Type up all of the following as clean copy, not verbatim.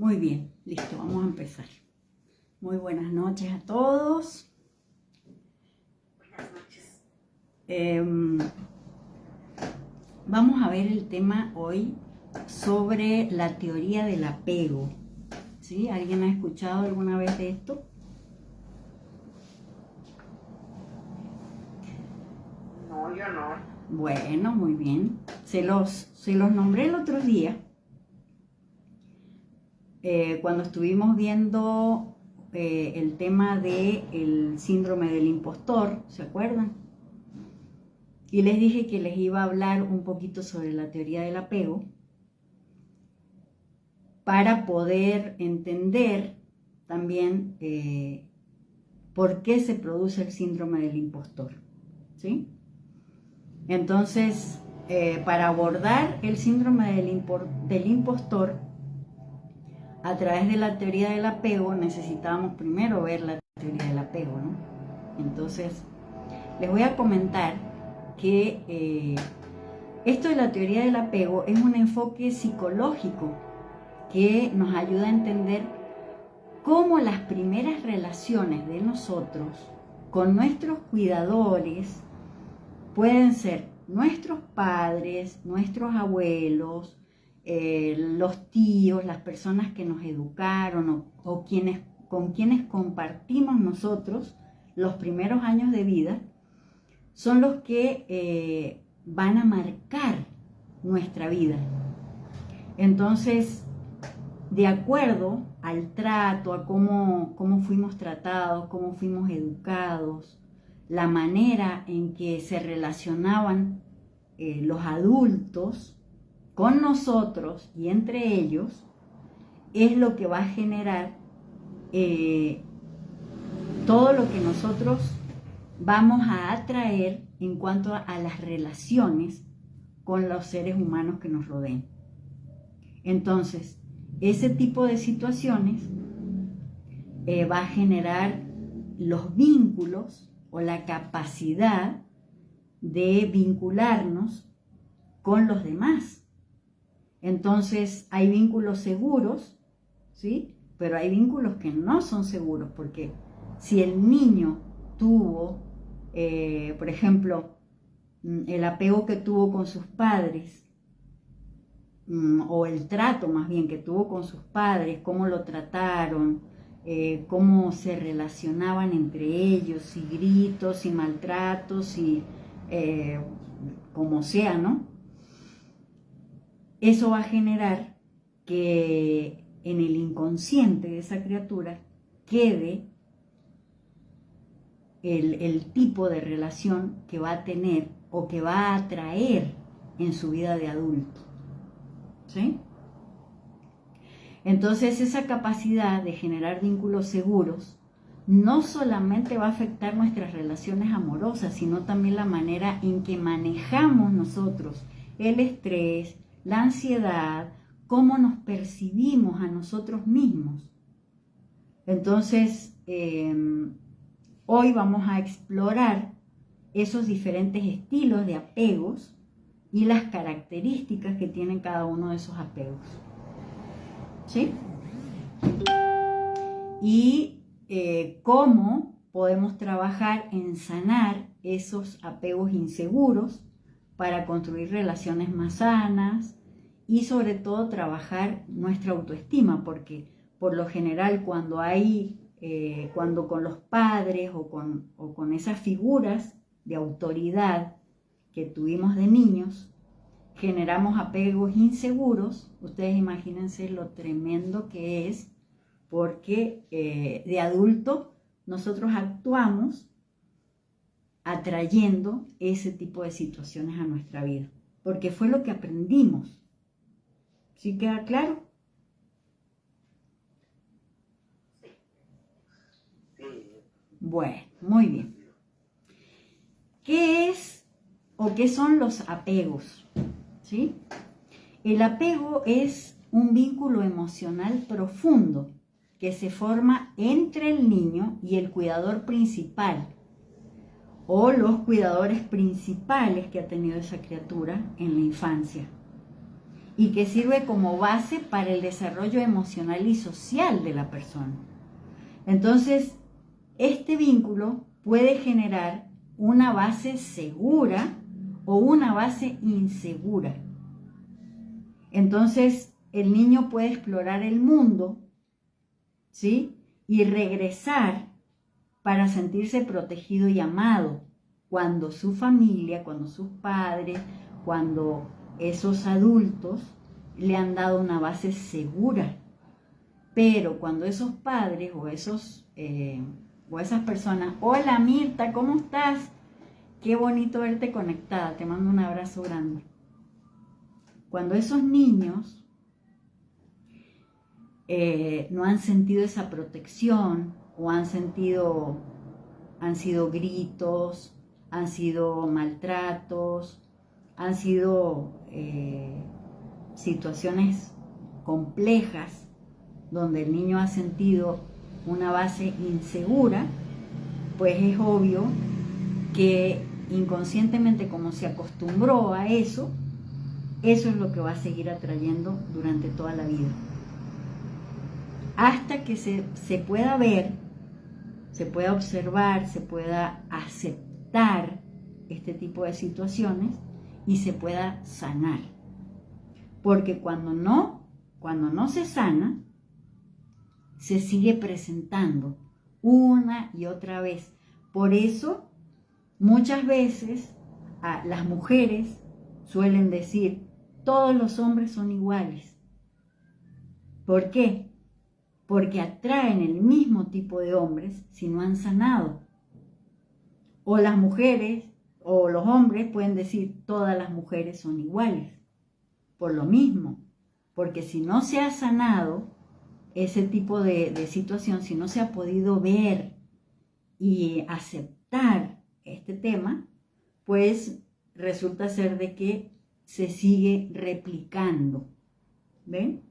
Muy bien, listo, vamos a empezar. Muy buenas noches a todos. Buenas noches. Vamos a ver el tema hoy sobre la teoría del apego. ¿Sí? ¿Alguien ha escuchado alguna vez de esto? No, yo no. Bueno, muy bien. Se los nombré el otro día. Cuando estuvimos viendo el tema del síndrome del impostor, ¿se acuerdan? Y les dije que les iba a hablar un poquito sobre la teoría del apego para poder entender también por qué se produce el síndrome del impostor, ¿sí? Entonces, para abordar el síndrome del impostor, a través de la teoría del apego, necesitábamos primero ver la teoría del apego, ¿no? Entonces, les voy a comentar que esto de la teoría del apego es un enfoque psicológico que nos ayuda a entender cómo las primeras relaciones de nosotros con nuestros cuidadores pueden ser nuestros padres, nuestros abuelos, los tíos, las personas que nos educaron o con quienes compartimos nosotros los primeros años de vida, son los que van a marcar nuestra vida. Entonces, de acuerdo al trato, a cómo fuimos tratados, cómo fuimos educados, la manera en que se relacionaban los adultos con nosotros y entre ellos, es lo que va a generar todo lo que nosotros vamos a atraer en cuanto a las relaciones con los seres humanos que nos rodeen. Entonces, ese tipo de situaciones va a generar los vínculos o la capacidad de vincularnos con los demás. Entonces, hay vínculos seguros, ¿sí? Pero hay vínculos que no son seguros, porque si el niño tuvo, por ejemplo, el apego que tuvo con sus padres, o el trato más bien que tuvo con sus padres, cómo lo trataron, cómo se relacionaban entre ellos, si gritos, si maltratos, si como sea, ¿no? Eso va a generar que en el inconsciente de esa criatura quede el tipo de relación que va a tener o que va a atraer en su vida de adulto. ¿Sí? Entonces, esa capacidad de generar vínculos seguros no solamente va a afectar nuestras relaciones amorosas, sino también la manera en que manejamos nosotros el estrés, la ansiedad, cómo nos percibimos a nosotros mismos. Entonces, hoy vamos a explorar esos diferentes estilos de apegos y las características que tienen cada uno de esos apegos. ¿Sí? Y cómo podemos trabajar en sanar esos apegos inseguros para construir relaciones más sanas y sobre todo trabajar nuestra autoestima, porque por lo general cuando con los padres o con esas figuras de autoridad que tuvimos de niños, generamos apegos inseguros. Ustedes imagínense lo tremendo que es, porque de adulto nosotros actuamos atrayendo ese tipo de situaciones a nuestra vida, porque fue lo que aprendimos. ¿Sí queda claro? Sí. Bueno, muy bien. ¿Qué es o qué son los apegos? ¿Sí? El apego es un vínculo emocional profundo que se forma entre el niño y el cuidador principal o los cuidadores principales que ha tenido esa criatura en la infancia. y que sirve como base para el desarrollo emocional y social de la persona. Entonces, este vínculo puede generar una base segura o una base insegura. Entonces, el niño puede explorar el mundo, ¿sí? Y regresar para sentirse protegido y amado cuando su familia, cuando sus padres, cuando esos adultos le han dado una base segura. Pero cuando esos padres o esas personas, hola Mirta, ¿cómo estás? Qué bonito verte conectada, te mando un abrazo grande. Cuando esos niños no han sentido esa protección o han sido gritos, han sido maltratos, han sido situaciones complejas donde el niño ha sentido una base insegura, pues es obvio que inconscientemente, como se acostumbró a eso es lo que va a seguir atrayendo durante toda la vida. Hasta que se pueda ver, se pueda observar, se pueda aceptar este tipo de situaciones y se pueda sanar. Porque cuando no se sana, se sigue presentando una y otra vez. Por eso, muchas veces las mujeres suelen decir, todos los hombres son iguales. ¿Por qué? Porque atraen el mismo tipo de hombres si no han sanado. O las mujeres o los hombres pueden decir, todas las mujeres son iguales. Por lo mismo, porque si no se ha sanado ese tipo de situación, si no se ha podido ver y aceptar este tema, pues resulta ser de que se sigue replicando. ¿Ven?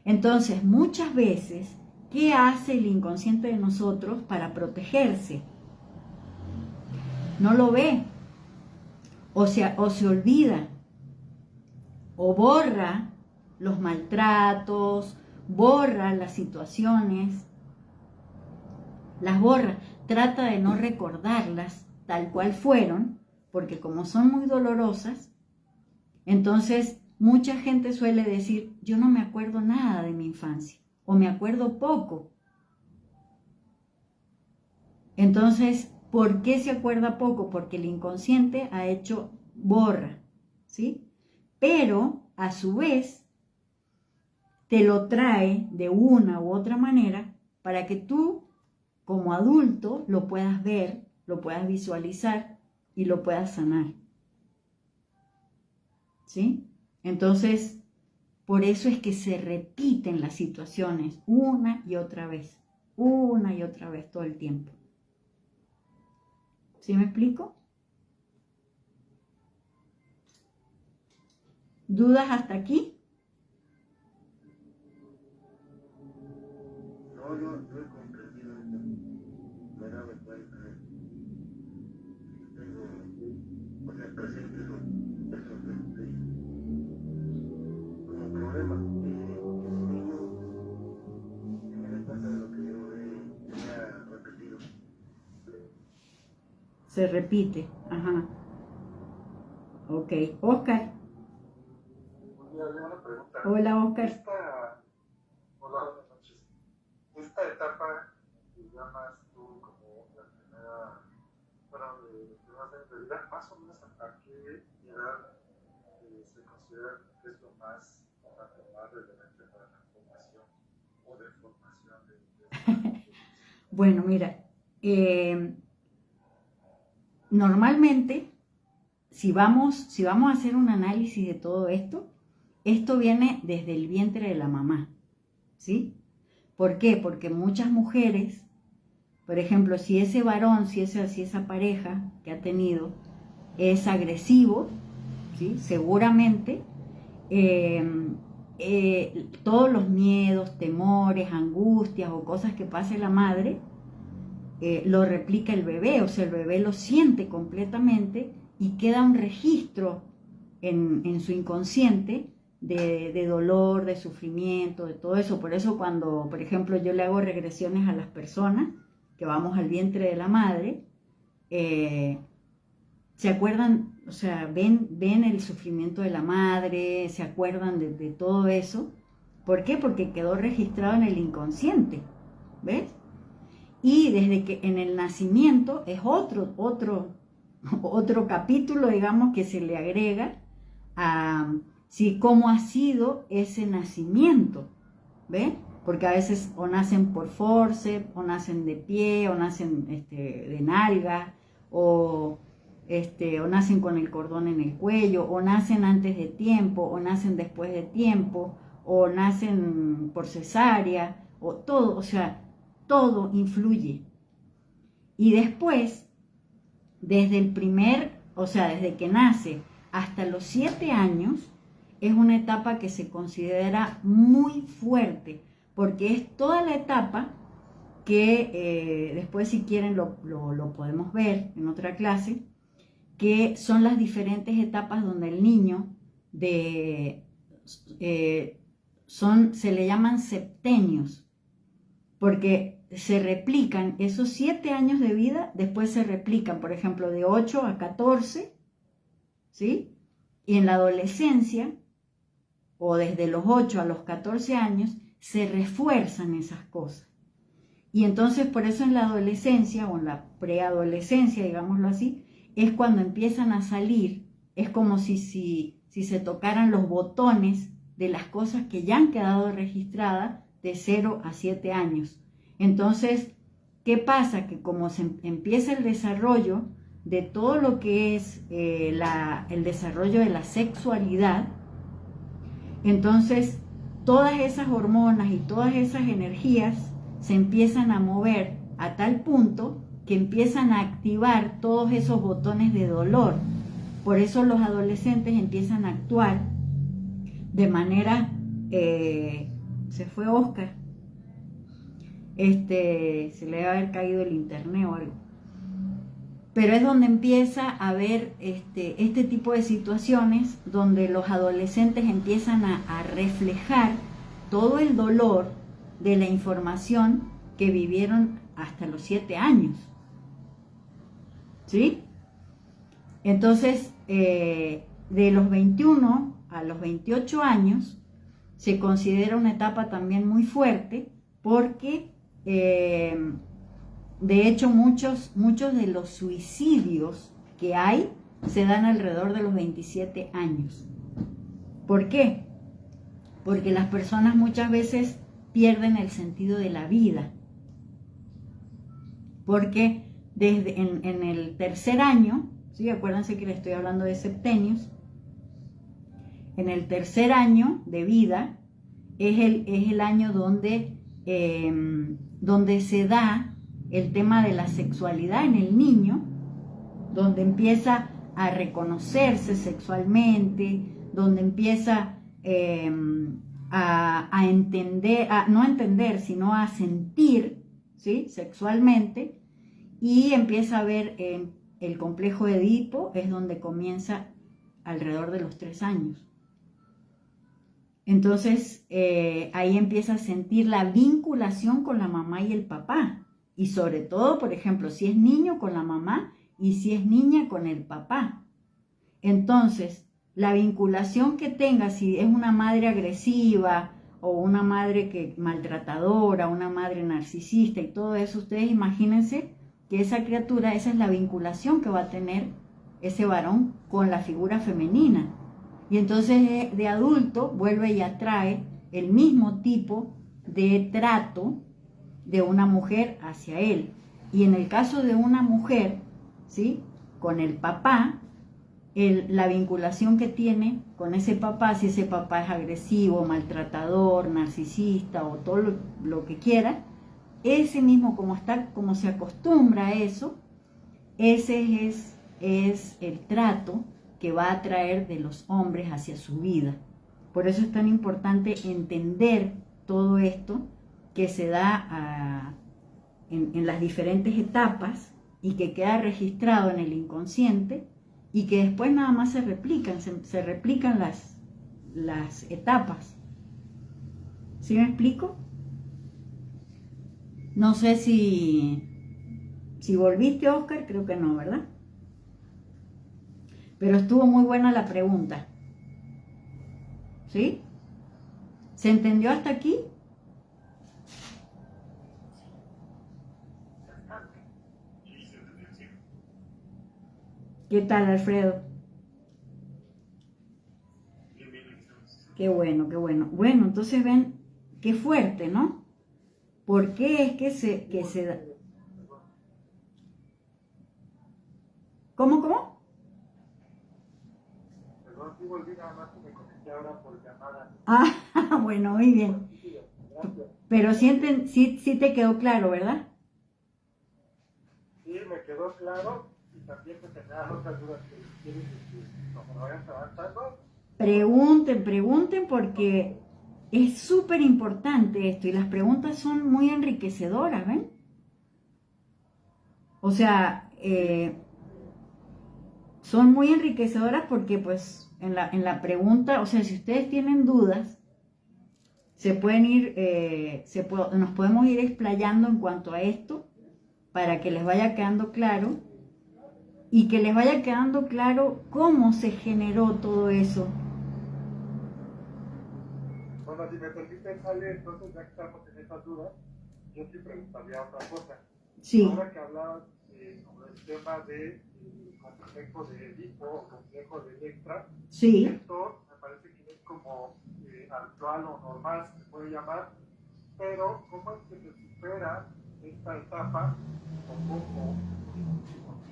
Entonces, muchas veces, ¿qué hace el inconsciente de nosotros para protegerse? No lo ve, o se olvida, o borra los maltratos, borra las situaciones, las borra, trata de no recordarlas tal cual fueron, porque como son muy dolorosas, entonces mucha gente suele decir, yo no me acuerdo nada de mi infancia, o me acuerdo poco. Entonces, ¿por qué se acuerda poco? Porque el inconsciente ha hecho borra, ¿sí? Pero, a su vez, te lo trae de una u otra manera para que tú, como adulto, lo puedas ver, lo puedas visualizar y lo puedas sanar. ¿Sí? Entonces, por eso es que se repiten las situaciones una y otra vez todo el tiempo. ¿Sí me explico? ¿Dudas hasta aquí? No, yo he comprendido esto. Me he dado cuenta. Tengo, presente eso como problema. Ese niño me da cuenta de lo que yo he repetido. Se repite, ajá. Ok, Oscar. Una pregunta. Hola, Oscar. Hola, buenas noches. Esta etapa que llamas tú como la primera, bueno, de los primeros años de vida, más o menos a qué edad se considera que es lo más relevante para la formación o deformación de Bueno, mira, normalmente, si vamos a hacer un análisis de todo esto, esto viene desde el vientre de la mamá, ¿sí? ¿Por qué? Porque muchas mujeres, por ejemplo, si ese varón, si esa pareja que ha tenido es agresivo, ¿sí? Seguramente todos los miedos, temores, angustias o cosas que pase la madre, lo replica el bebé, o sea, el bebé lo siente completamente y queda un registro en su inconsciente de dolor, de sufrimiento, de todo eso. Por eso cuando, por ejemplo, yo le hago regresiones a las personas que vamos al vientre de la madre, se acuerdan, o sea, ven el sufrimiento de la madre, se acuerdan de todo eso. ¿Por qué? Porque quedó registrado en el inconsciente, ¿ves? Y desde que en el nacimiento es otro capítulo, digamos, que se le agrega a cómo ha sido ese nacimiento, ¿ves? Porque a veces o nacen por forceps, o nacen de pie, o nacen de nalga, o nacen con el cordón en el cuello, o nacen antes de tiempo, o nacen después de tiempo, o nacen por cesárea, o todo, o sea, todo influye. Y después, desde que nace hasta los 7 años, es una etapa que se considera muy fuerte, porque es toda la etapa que después, si quieren, lo podemos ver en otra clase, que son las diferentes etapas donde el niño se le llaman septenios, porque se replican esos 7 años de vida, después se replican, por ejemplo, de 8 a 14, ¿sí? Y en la adolescencia, o desde los 8 a los 14 años, se refuerzan esas cosas. Y entonces, por eso en la adolescencia, o en la preadolescencia, digámoslo así, es cuando empiezan a salir, es como si se tocaran los botones de las cosas que ya han quedado registradas de 0 a 7 años. Entonces, ¿qué pasa? Que como se empieza el desarrollo de todo lo que es el desarrollo de la sexualidad, entonces todas esas hormonas y todas esas energías se empiezan a mover a tal punto que empiezan a activar todos esos botones de dolor. Por eso los adolescentes empiezan a actuar de manera... se fue Oscar. Se le debe haber caído el internet o algo. Pero es donde empieza a haber este tipo de situaciones donde los adolescentes empiezan a reflejar todo el dolor de la información que vivieron hasta los 7 años. ¿Sí? Entonces, de los 21 a los 28 años se considera una etapa también muy fuerte porque, de hecho, muchos de los suicidios que hay se dan alrededor de los 27 años. ¿Por qué? Porque las personas muchas veces pierden el sentido de la vida. Porque en el tercer año, ¿sí? Acuérdense que les estoy hablando de septenios, en el tercer año de vida es el año donde se da el tema de la sexualidad en el niño, donde empieza a reconocerse sexualmente, donde empieza a entender, no a entender, sino a sentir, ¿sí? Sexualmente, y empieza a ver el complejo de Edipo, es donde comienza alrededor de los 3 años. Entonces, ahí empieza a sentir la vinculación con la mamá y el papá. Y sobre todo, por ejemplo, si es niño con la mamá y si es niña con el papá. Entonces, la vinculación que tenga, si es una madre agresiva o una madre maltratadora, una madre narcisista y todo eso, ustedes imagínense que esa criatura, esa es la vinculación que va a tener ese varón con la figura femenina. Y entonces de adulto vuelve y atrae el mismo tipo de trato de una mujer hacia él. Y en el caso de una mujer, ¿sí? Con el papá, la vinculación que tiene con ese papá, si ese papá es agresivo, maltratador, narcisista o todo lo que quiera, ese mismo, como se acostumbra a eso, ese es el trato que va a traer de los hombres hacia su vida. Por eso es tan importante entender todo esto que se da en las diferentes etapas y que queda registrado en el inconsciente y que después nada más se replican las etapas. ¿Sí me explico? No sé si volviste, Oscar, creo que no, ¿verdad? Pero estuvo muy buena la pregunta. ¿Sí? ¿Se entendió hasta aquí? ¿Qué tal, Alfredo? Qué bueno, qué bueno. Bueno, entonces ven, qué fuerte, ¿no? ¿Por qué es que se da? ¿Cómo? Perdón, sí volví, nada más que me conecté ahora por llamada. Ah, bueno, muy bien. Gracias. Pero sí te quedó claro, ¿verdad? Sí, me quedó claro y también me tenían otras dudas que quieren que como vayan avanzando. Pregunten porque es súper importante esto y las preguntas son muy enriquecedoras, ¿ven? O sea, son muy enriquecedoras porque pues en la pregunta, o sea, si ustedes tienen dudas, se pueden ir, nos podemos ir explayando en cuanto a esto para que les vaya quedando claro y que les vaya quedando claro cómo se generó todo eso. Bueno, si me permiten, Ale, entonces ya que estamos en estas dudas, yo sí preguntaría otra cosa. Sí. Ahora que hablabas sobre el tema de complejo de Edipo o complejo de Electra, Sí. esto me parece que es como actual o normal, se puede llamar, pero ¿cómo es que se supera esta etapa o cómo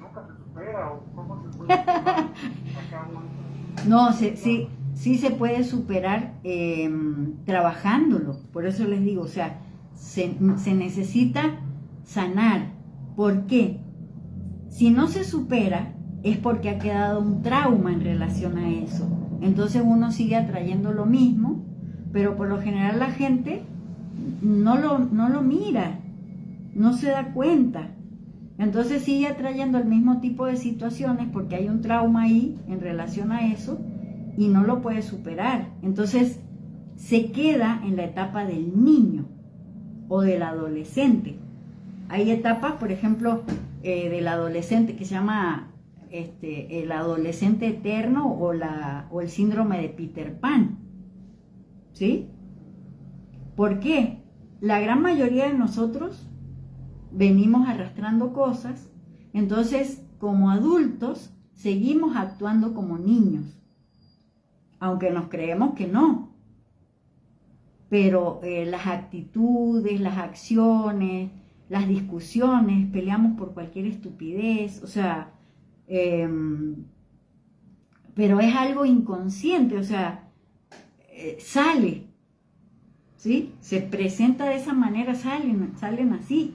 nunca se supera o cómo se puede llevar a cabo esto? No, sí se puede superar trabajándolo. Por eso les digo, o sea, se necesita sanar. ¿Por qué? Si no se supera, es porque ha quedado un trauma en relación a eso. Entonces uno sigue atrayendo lo mismo, pero por lo general la gente no lo mira, no se da cuenta. Entonces sigue atrayendo el mismo tipo de situaciones porque hay un trauma ahí en relación a eso y no lo puede superar. Entonces se queda en la etapa del niño o del adolescente. Hay etapas, por ejemplo, del adolescente que se llama el adolescente eterno o el síndrome de Peter Pan. ¿Sí? ¿Por qué? La gran mayoría de nosotros venimos arrastrando cosas, entonces como adultos seguimos actuando como niños, aunque nos creemos que no. Pero las actitudes, las acciones, las discusiones, peleamos por cualquier estupidez, o sea, pero es algo inconsciente, o sea, sale, ¿sí? Se presenta de esa manera, salen así.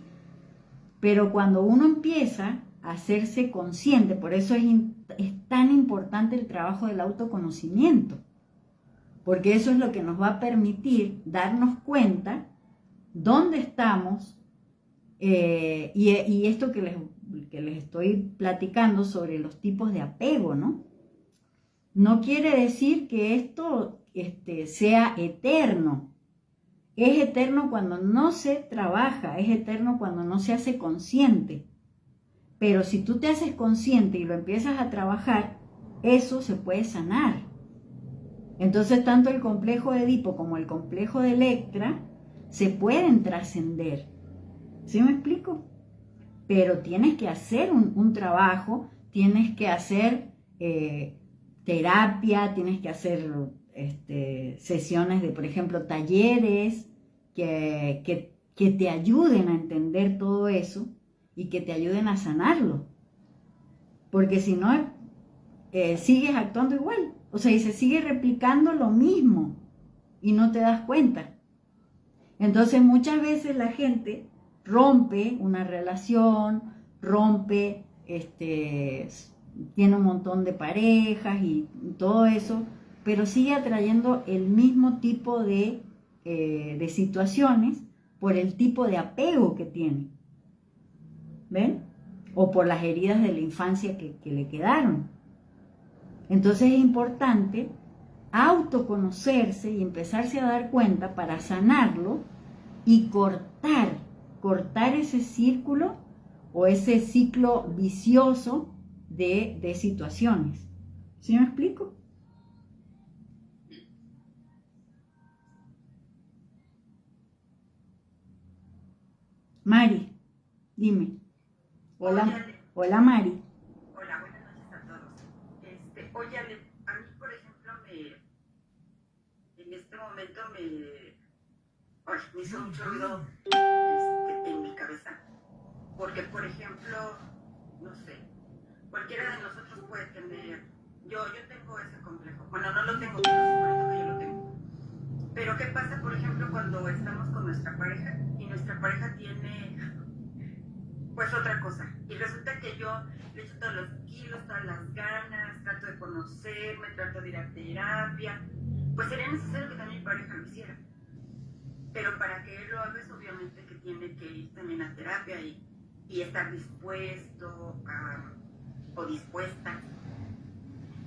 Pero cuando uno empieza a hacerse consciente, por eso es tan importante el trabajo del autoconocimiento, porque eso es lo que nos va a permitir darnos cuenta dónde estamos y esto que les estoy platicando sobre los tipos de apego, ¿no? No quiere decir que esto sea eterno. Es eterno cuando no se trabaja, es eterno cuando no se hace consciente. Pero si tú te haces consciente y lo empiezas a trabajar, eso se puede sanar. Entonces, tanto el complejo de Edipo como el complejo de Electra se pueden trascender. ¿Sí me explico? Pero tienes que hacer un trabajo, tienes que hacer terapia, tienes que hacer sesiones de, por ejemplo, talleres que te ayuden a entender todo eso y que te ayuden a sanarlo. Porque si no, sigues actuando igual. O sea, y se sigue replicando lo mismo y no te das cuenta. Entonces, muchas veces la gente rompe una relación, tiene un montón de parejas y todo eso, pero sigue atrayendo el mismo tipo de situaciones por el tipo de apego que tiene. ¿Ven? O por las heridas de la infancia que le quedaron. Entonces es importante autoconocerse y empezarse a dar cuenta para sanarlo y cortar ese círculo o ese ciclo vicioso de situaciones. ¿Sí me explico? Mari, dime. Hola, hola Mari. Hola, buenas noches a todos. Oye, Ale, a mí, por ejemplo, en este momento me hizo mucho ruido en mi cabeza. Porque, por ejemplo, no sé, cualquiera de nosotros puede tener, yo tengo ese complejo. Bueno, no lo tengo, pero supongo que yo lo tengo. Pero ¿qué pasa, por ejemplo, cuando estamos con nuestra pareja y nuestra pareja tiene pues otra cosa? Y resulta que yo le echo todos los kilos, todas las ganas, trato de conocerme, trato de ir a terapia. Pues sería necesario que también mi pareja lo hiciera. Pero para que él lo haga, es obviamente que tiene que ir también a terapia y estar dispuesto o dispuesta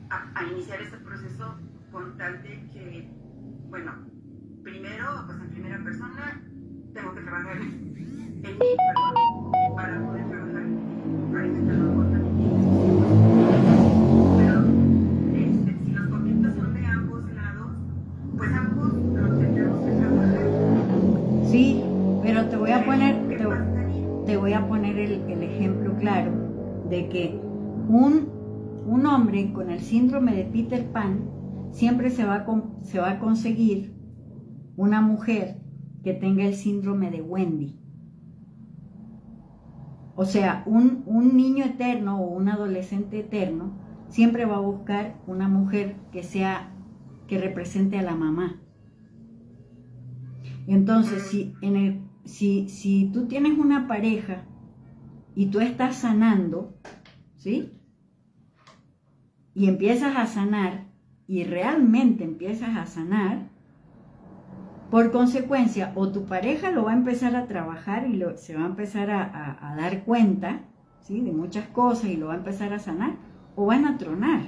a iniciar ese proceso con tal de que, bueno, primero, pues en primera persona, tengo que trabajar en mí, perdón, para poder trabajar en mi pareja, que a lo mejor también tiene sus pero si los conflictos son de ambos lados, pues ambos los tendremos que trabajar. Sí, pero te voy a poner, ¿Qué pasaría? te voy a poner el ejemplo claro de que un hombre con el síndrome de Peter Pan siempre se va a conseguir una mujer que tenga el síndrome de Wendy. O sea, un niño eterno o un adolescente eterno siempre va a buscar una mujer que represente a la mamá. Entonces, si tú tienes una pareja y tú estás sanando, ¿sí? Y empiezas a sanar, y realmente empiezas a sanar, por consecuencia, o tu pareja lo va a empezar a trabajar y se va a empezar a dar cuenta, ¿sí?, de muchas cosas y lo va a empezar a sanar, o van a tronar.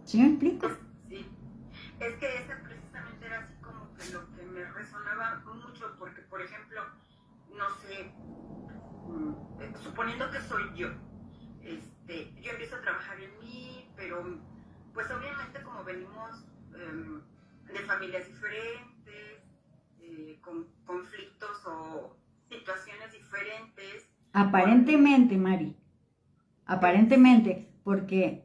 ¿Sí me explico? Sí, es que esa precisamente era así como que lo que me resonaba mucho, porque, por ejemplo, no sé, suponiendo que soy yo empiezo a trabajar en mí, pero pues obviamente como venimos de familias diferentes, con conflictos o situaciones diferentes. Aparentemente, Mari, aparentemente, porque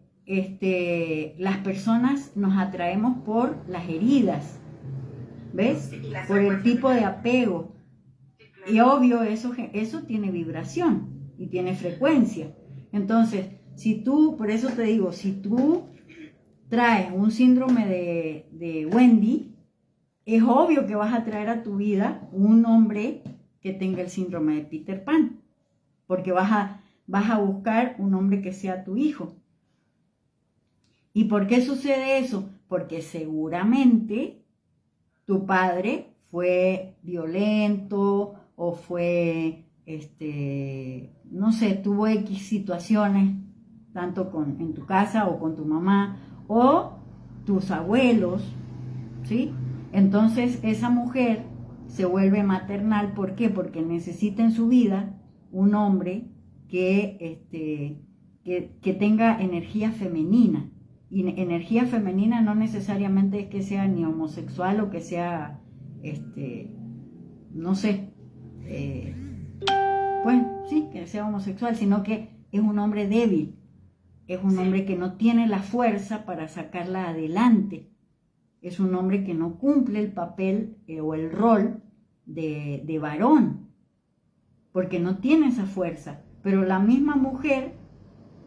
las personas nos atraemos por las heridas, ¿ves? Sí, por el tipo de apego. Sí, claro. Y obvio, eso tiene vibración y tiene frecuencia. Entonces, por eso te digo, si tú traes un síndrome de Wendy, es obvio que vas a traer a tu vida un hombre que tenga el síndrome de Peter Pan, porque vas a buscar un hombre que sea tu hijo. ¿Y por qué sucede eso? Porque seguramente tu padre fue violento o fue, no sé, tuvo X situaciones, tanto en tu casa o con tu mamá, o tus abuelos, ¿sí? Entonces esa mujer se vuelve maternal. ¿Por qué? Porque necesita en su vida un hombre que tenga energía femenina. Y energía femenina no necesariamente es que sea ni homosexual o que sea, no sé, pues sí, que sea homosexual, sino que es un hombre débil, es un hombre que no tiene la fuerza para sacarla adelante, es un hombre que no cumple el papel o el rol de varón, porque no tiene esa fuerza, pero la misma mujer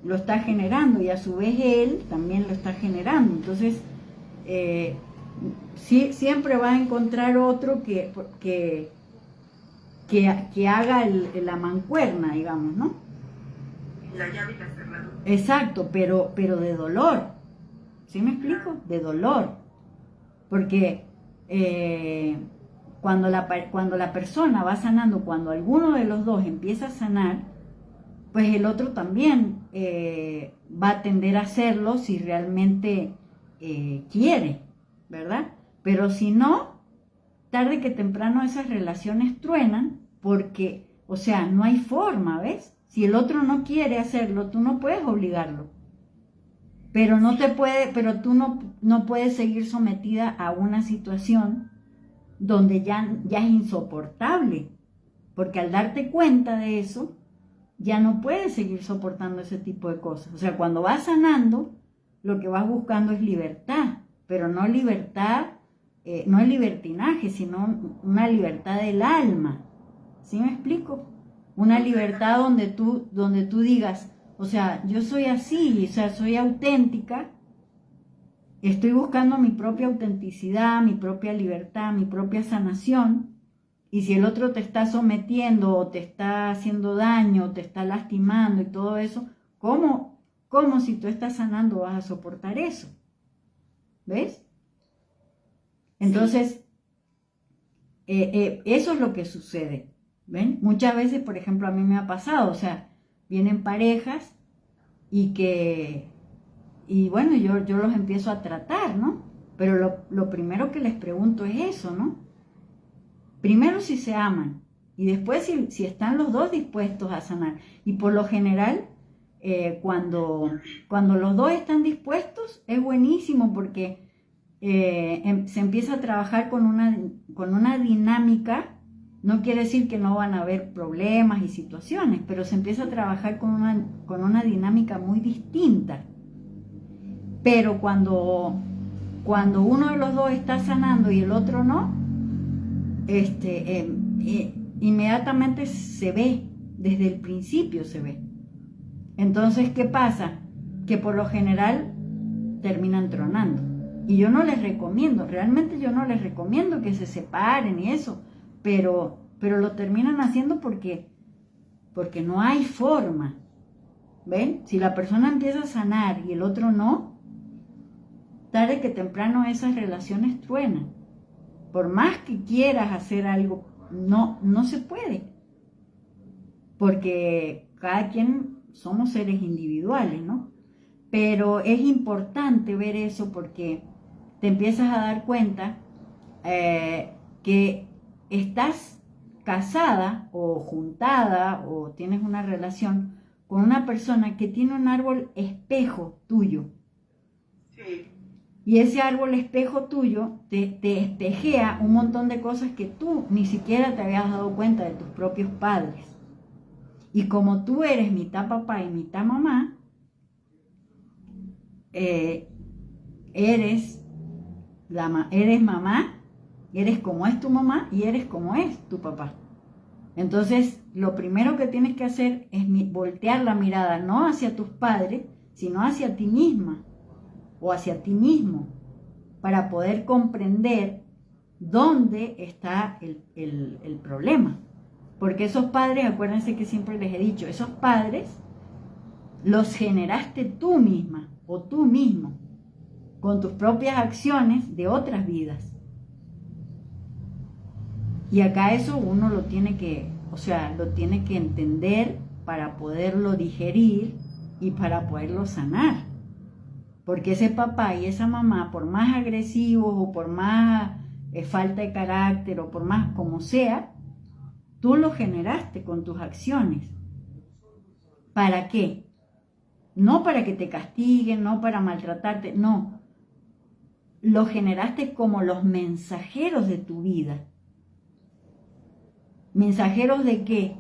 lo está generando y a su vez él también lo está generando. Entonces, siempre va a encontrar otro que haga la mancuerna, digamos, ¿no? La llave y la cerradura. Exacto, pero de dolor. ¿Sí me explico? De dolor. Porque cuando la persona va sanando, cuando alguno de los dos empieza a sanar, pues el otro también va a tender a hacerlo si realmente quiere, ¿verdad? Pero si no, tarde que temprano esas relaciones truenan porque, o sea, no hay forma, ¿ves? Si el otro no quiere hacerlo, tú no puedes obligarlo. Pero tú no puedes seguir sometida a una situación donde ya es insoportable. Porque al darte cuenta de eso, ya no puedes seguir soportando ese tipo de cosas. O sea, cuando vas sanando, lo que vas buscando es libertad, pero no libertad, no es libertinaje, sino una libertad del alma. ¿Sí me explico? Una libertad donde tú digas, o sea, yo soy así, o sea, soy auténtica, estoy buscando mi propia autenticidad, mi propia libertad, mi propia sanación, y si el otro te está sometiendo o te está haciendo daño, o te está lastimando y todo eso, ¿cómo si tú estás sanando vas a soportar eso? ¿Ves? Entonces, eso es lo que sucede. ¿Ven? Muchas veces, por ejemplo, a mí me ha pasado, o sea, vienen parejas y bueno, yo los empiezo a tratar, ¿no? Pero lo primero que les pregunto es eso, ¿no? Primero si se aman y después si están los dos dispuestos a sanar. Y por lo general, cuando los dos están dispuestos, es buenísimo porque se empieza a trabajar con una dinámica. No quiere decir que no van a haber problemas y situaciones, pero se empieza a trabajar con una dinámica muy distinta. Pero cuando uno de los dos está sanando y el otro no, inmediatamente se ve, desde el principio se ve. Entonces, ¿qué pasa? Que por lo general terminan tronando. Y yo no les recomiendo, realmente yo no les recomiendo que se separen y eso, pero lo terminan haciendo porque no hay forma. ¿Ven? Si la persona empieza a sanar y el otro no, tarde que temprano esas relaciones truenan. Por más que quieras hacer algo, no se puede. Porque cada quien somos seres individuales, ¿no? Pero es importante ver eso porque te empiezas a dar cuenta que estás casada o juntada o tienes una relación con una persona que tiene un árbol espejo tuyo. Sí. Y ese árbol espejo tuyo te espejea un montón de cosas que tú ni siquiera te habías dado cuenta de tus propios padres. Y como tú eres mitad papá y mitad mamá, eres mamá, eres como es tu mamá y eres como es tu papá. Entonces, lo primero que tienes que hacer es voltear la mirada no hacia tus padres, sino hacia ti misma o hacia ti mismo, para poder comprender dónde está el problema. Porque esos padres, acuérdense que siempre les he dicho, esos padres los generaste tú misma o tú mismo, con tus propias acciones de otras vidas. Y acá eso uno lo tiene que entender para poderlo digerir y para poderlo sanar. Porque ese papá y esa mamá, por más agresivos o por más falta de carácter o por más como sea, tú lo generaste con tus acciones. ¿Para qué? No para que te castiguen, no para maltratarte, no. Lo generaste como los mensajeros de tu vida. ¿Mensajeros de qué?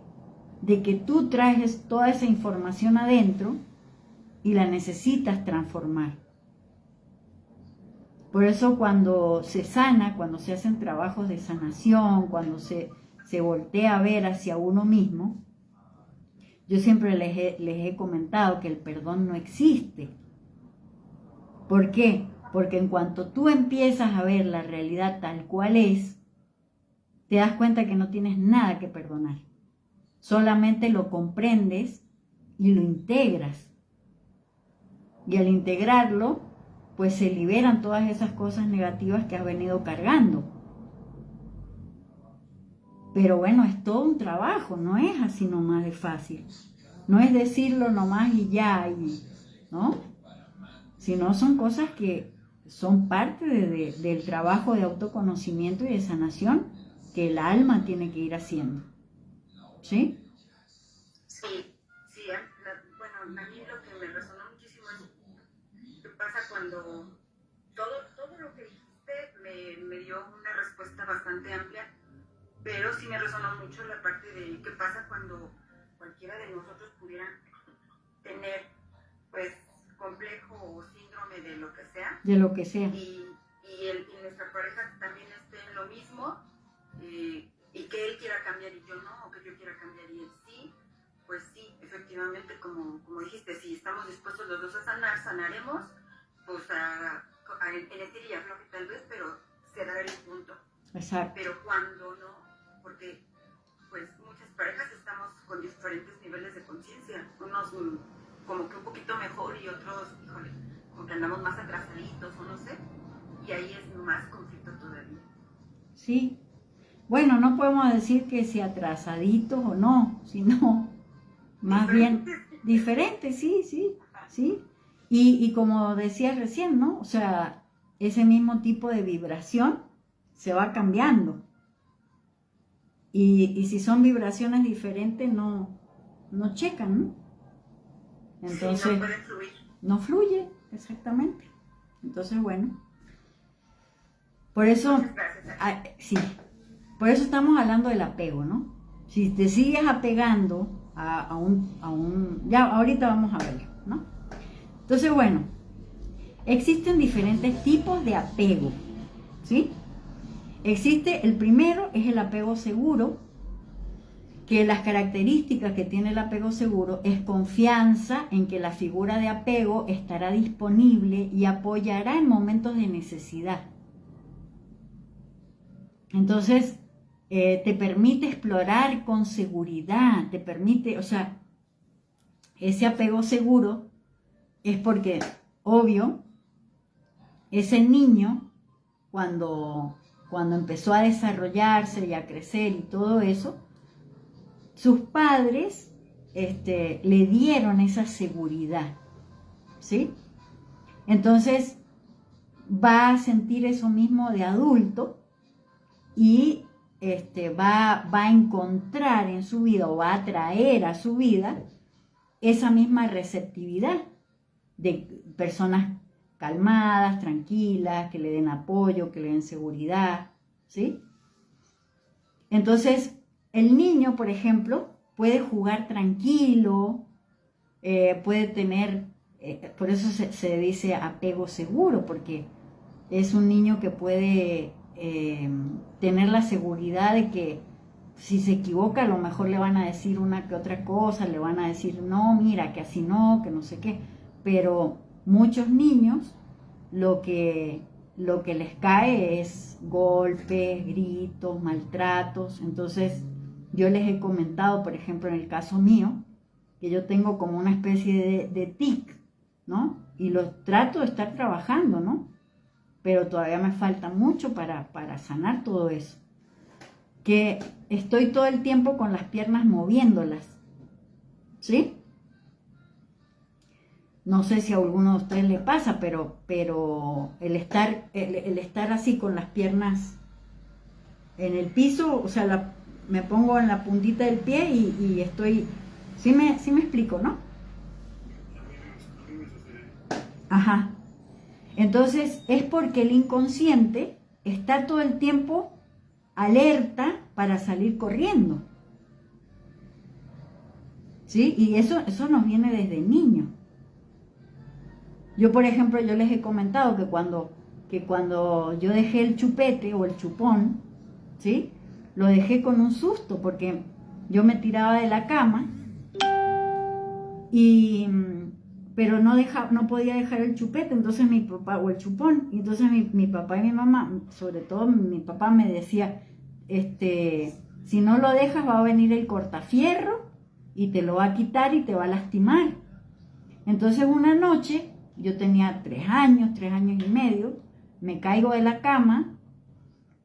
De que tú traes toda esa información adentro y la necesitas transformar. Por eso cuando se sana, cuando se hacen trabajos de sanación, cuando se voltea a ver hacia uno mismo, yo siempre les he comentado que el perdón no existe. ¿Por qué? Porque en cuanto tú empiezas a ver la realidad tal cual es, te das cuenta que no tienes nada que perdonar. Solamente lo comprendes y lo integras. Y al integrarlo, pues se liberan todas esas cosas negativas que has venido cargando. Pero bueno, es todo un trabajo, no es así nomás de fácil. No es decirlo nomás y ya, ¿no? Sino son cosas que son parte del trabajo de autoconocimiento y de sanación que el alma tiene que ir haciendo. ¿Sí? Sí, sí, bueno, a mí lo que me resonó muchísimo es qué pasa cuando todo lo que dijiste me dio una respuesta bastante amplia, pero sí me resonó mucho la parte de qué pasa cuando cualquiera de nosotros pudiera tener, pues, complejo o síndrome de lo que sea. De lo que sea. Y nuestra pareja también esté en lo mismo, y que él quiera cambiar y yo no, o que yo quiera cambiar y él sí, pues sí, efectivamente, como dijiste, si estamos dispuestos los dos a sanar, sanaremos, pues en este día afloje tal vez, pero se dará el punto. Exacto. Pero cuando no, porque pues muchas parejas estamos con diferentes niveles de conciencia, unos como que un poquito mejor y otros, híjole, como que andamos más atrasaditos o no sé, y ahí es más conflicto todavía. Sí. Bueno, no podemos decir que si atrasaditos o no, sino más bien diferentes, sí, sí, sí. Y como decías recién, ¿no? O sea, ese mismo tipo de vibración se va cambiando. Y si son vibraciones diferentes, no checan, ¿no? Entonces, sí, no pueden fluir. No fluye, exactamente. Entonces, bueno. Por eso, sí, por eso estamos hablando del apego, ¿no? Si te sigues apegando a un, ya ahorita vamos a verlo, ¿no? Entonces, bueno, existen diferentes tipos de apego, ¿sí? Existe, el primero es el apego seguro, que las características que tiene el apego seguro es confianza en que la figura de apego estará disponible y apoyará en momentos de necesidad. Entonces, te permite explorar con seguridad, te permite, o sea, ese apego seguro es porque, obvio, ese niño, cuando empezó a desarrollarse y a crecer y todo eso, sus padres le dieron esa seguridad, ¿sí? Entonces, va a sentir eso mismo de adulto y va a encontrar en su vida o va a traer a su vida esa misma receptividad de personas calmadas, tranquilas, que le den apoyo, que le den seguridad, ¿sí? Entonces, el niño, por ejemplo, puede jugar tranquilo, puede tener, por eso se dice apego seguro, porque es un niño que puede tener la seguridad de que si se equivoca a lo mejor le van a decir una que otra cosa, le van a decir no, mira, que así no, que no sé qué, pero muchos niños lo que les cae es golpes, gritos, maltratos. Entonces yo les he comentado, por ejemplo, en el caso mío, que yo tengo como una especie de tic, ¿no? Y lo trato de estar trabajando, ¿no? Pero todavía me falta mucho para sanar todo eso. Que estoy todo el tiempo con las piernas moviéndolas, ¿sí? No sé si a alguno de ustedes le pasa, pero el estar así con las piernas en el piso, o sea, me pongo en la puntita del pie y estoy... ¿Sí me explico, no? Ajá. Entonces es porque el inconsciente está todo el tiempo alerta para salir corriendo, ¿sí? Y eso nos viene desde niño. Yo, por ejemplo, yo les he comentado que cuando yo dejé el chupete o el chupón, ¿sí? Lo dejé con un susto porque yo me tiraba de la cama pero no podía dejar el chupete, entonces mi papá, o el chupón, y entonces mi papá y mi mamá, sobre todo mi papá me decía, si no lo dejas va a venir el cortafierro y te lo va a quitar y te va a lastimar. Entonces una noche, yo tenía 3 años y medio, me caigo de la cama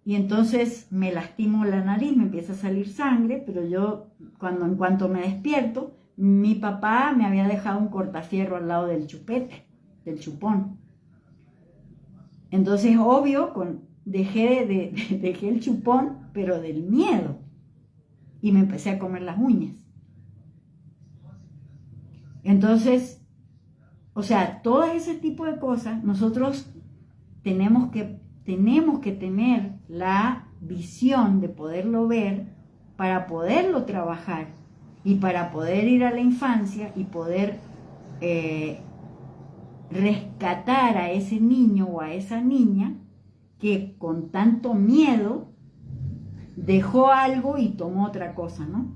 y entonces me lastimo la nariz, me empieza a salir sangre, pero yo en cuanto me despierto, mi papá me había dejado un cortafierro al lado del chupete, del chupón. Entonces, obvio, dejé el chupón, pero del miedo. Y me empecé a comer las uñas. Entonces, o sea, todo ese tipo de cosas, nosotros tenemos que tener la visión de poderlo ver para poderlo trabajar y para poder ir a la infancia y poder rescatar a ese niño o a esa niña que con tanto miedo dejó algo y tomó otra cosa, ¿no?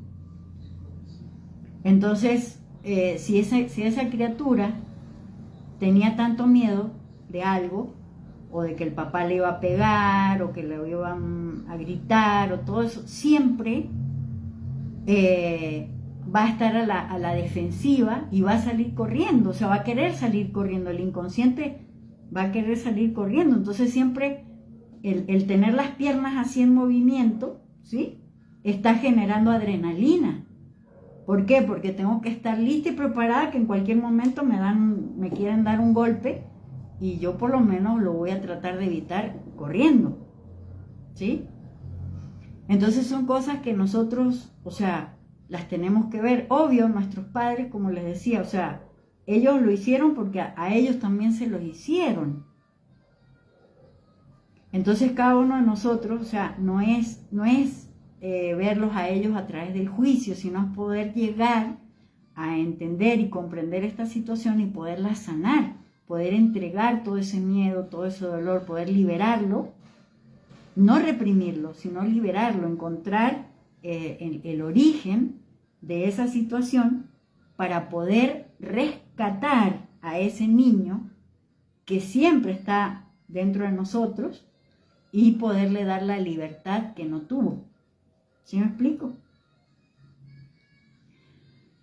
Entonces, si esa criatura tenía tanto miedo de algo, o de que el papá le iba a pegar, o que le iban a gritar, o todo eso, siempre va a estar a la defensiva y va a salir corriendo, o sea, va a querer salir corriendo, el inconsciente va a querer salir corriendo. Entonces siempre el tener las piernas así en movimiento, ¿sí?, está generando adrenalina. ¿Por qué? Porque tengo que estar lista y preparada, que en cualquier momento me quieren dar un golpe, y yo por lo menos lo voy a tratar de evitar corriendo, ¿sí? Entonces son cosas que nosotros, o sea, las tenemos que ver. Obvio, nuestros padres, como les decía, o sea, ellos lo hicieron porque a ellos también se los hicieron. Entonces cada uno de nosotros, o sea, no es verlos a ellos a través del juicio, sino es poder llegar a entender y comprender esta situación y poderla sanar, poder entregar todo ese miedo, todo ese dolor, poder liberarlo, no reprimirlo, sino liberarlo, encontrar el origen de esa situación para poder rescatar a ese niño que siempre está dentro de nosotros y poderle dar la libertad que no tuvo. ¿Sí me explico?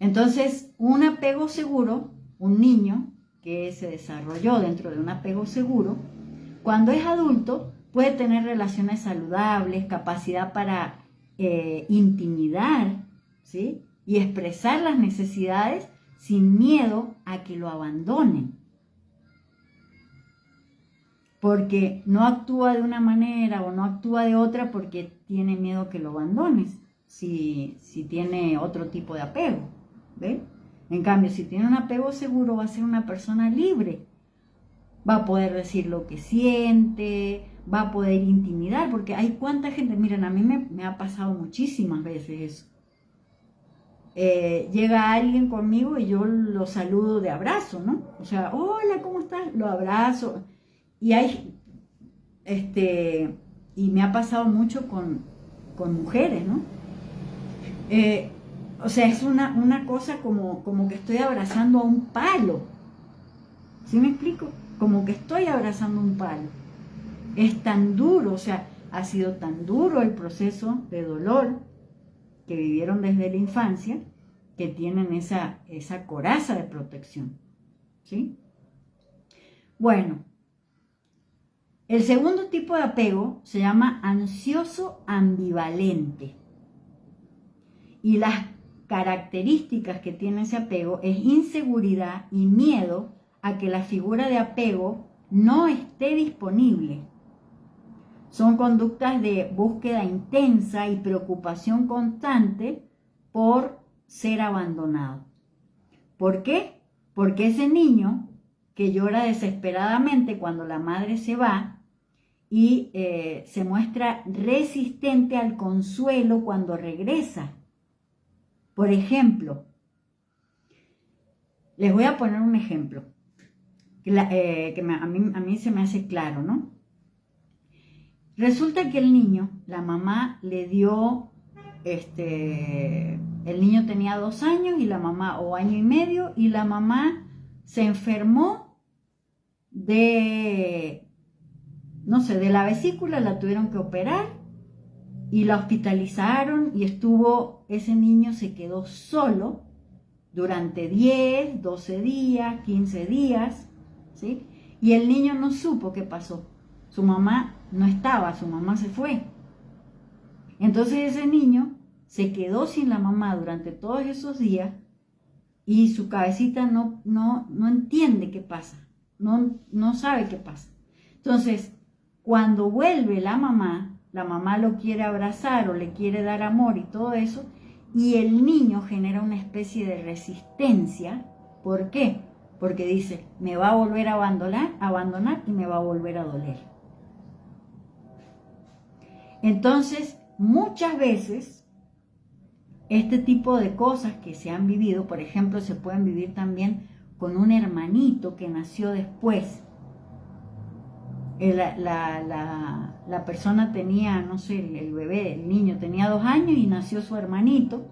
Entonces, un apego seguro, un niño que se desarrolló dentro de un apego seguro, cuando es adulto puede tener relaciones saludables, capacidad para intimidar, ¿sí?, y expresar las necesidades sin miedo a que lo abandonen. Porque no actúa de una manera o no actúa de otra porque tiene miedo que lo abandones, si tiene otro tipo de apego, ¿ves? En cambio, si tiene un apego seguro, va a ser una persona libre. Va a poder decir lo que siente, va a poder intimidar, porque hay cuánta gente, miren, a mí me ha pasado muchísimas veces eso. Llega alguien conmigo y yo lo saludo de abrazo, ¿no? O sea, hola, ¿cómo estás? Lo abrazo. Y y me ha pasado mucho con mujeres, ¿no? O sea, es una cosa como que estoy abrazando a un palo. ¿Sí me explico? Como que estoy abrazando un palo. Es tan duro, o sea, ha sido tan duro el proceso de dolor que vivieron desde la infancia, que tienen esa coraza de protección, ¿sí? Bueno, el segundo tipo de apego se llama ansioso ambivalente. Y las características que tiene ese apego es inseguridad y miedo a que la figura de apego no esté disponible. Son conductas de búsqueda intensa y preocupación constante por ser abandonado. ¿Por qué? Porque ese niño que llora desesperadamente cuando la madre se va y se muestra resistente al consuelo cuando regresa. Por ejemplo, les voy a poner un ejemplo que a mí se me hace claro, ¿no? Resulta que el niño, la mamá le dio, el niño tenía 2 años y la mamá, o año y medio, y la mamá se enfermó de la vesícula, la tuvieron que operar y la hospitalizaron y ese niño se quedó solo durante 10, 12 días, 15 días, ¿sí? Y el niño no supo qué pasó. Su mamá no estaba, su mamá se fue. Entonces ese niño se quedó sin la mamá durante todos esos días y su cabecita no entiende qué pasa, no sabe qué pasa. Entonces, cuando vuelve la mamá lo quiere abrazar o le quiere dar amor y todo eso, y el niño genera una especie de resistencia. ¿Por qué? Porque dice, me va a volver a abandonar y me va a volver a doler. Entonces, muchas veces, este tipo de cosas que se han vivido, por ejemplo, se pueden vivir también con un hermanito que nació después. La persona tenía, no sé, el bebé, el niño tenía 2 años y nació su hermanito,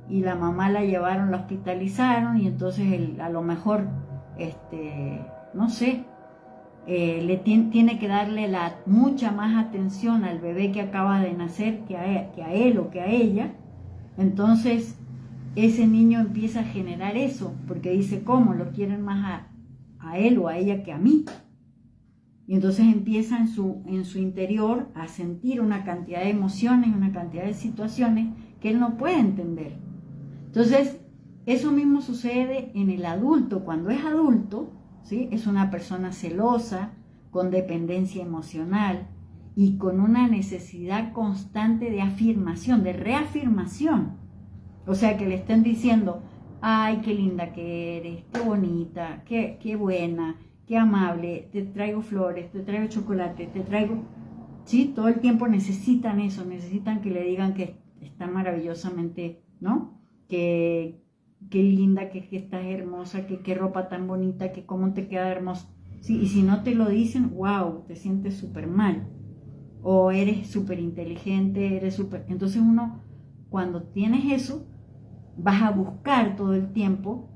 y la mamá la llevaron, la hospitalizaron, y entonces a lo mejor, no sé, tiene que darle mucha más atención al bebé que acaba de nacer que a él o que a ella. Entonces ese niño empieza a generar eso, porque dice, ¿cómo? Lo quieren más a él o a ella que a mí. Y entonces empieza en su interior a sentir una cantidad de emociones, una cantidad de situaciones que él no puede entender. Entonces, eso mismo sucede en el adulto. Cuando es adulto, ¿sí? Es una persona celosa, con dependencia emocional y con una necesidad constante de afirmación, de reafirmación. O sea, que le estén diciendo, ay, qué linda que eres, qué bonita, qué buena, qué amable, te traigo flores, te traigo chocolate, te traigo... Sí, todo el tiempo necesitan eso, necesitan que le digan que está maravillosamente, ¿no? Que linda, que estás hermosa, que qué ropa tan bonita, que cómo te queda hermosa. Sí, y si no te lo dicen, wow, te sientes súper mal. O eres súper inteligente, Entonces uno, cuando tienes eso, vas a buscar todo el tiempo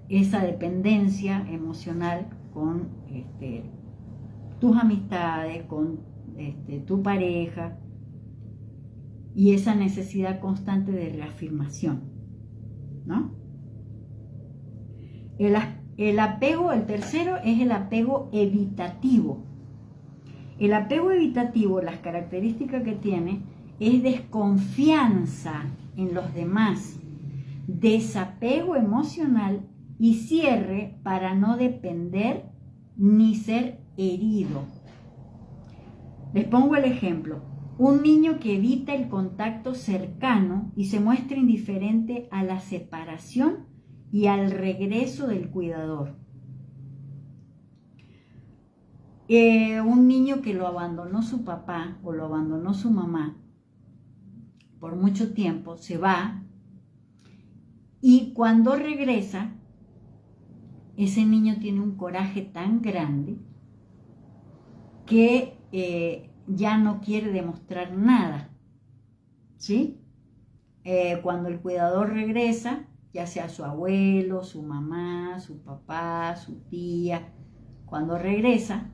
esa dependencia emocional con tus amistades, con tu pareja, y esa necesidad constante de reafirmación, ¿no? El apego, el tercero, es el apego evitativo. El apego evitativo, las características que tiene, es desconfianza en los demás, desapego emocional y cierre para no depender ni ser herido. Les pongo el ejemplo. Un niño que evita el contacto cercano y se muestra indiferente a la separación y al regreso del cuidador. Un niño que lo abandonó su papá o lo abandonó su mamá por mucho tiempo, se va, y cuando regresa, ese niño tiene un coraje tan grande que ya no quiere demostrar nada, ¿sí? Cuando el cuidador regresa, ya sea su abuelo, su mamá, su papá, su tía, cuando regresa,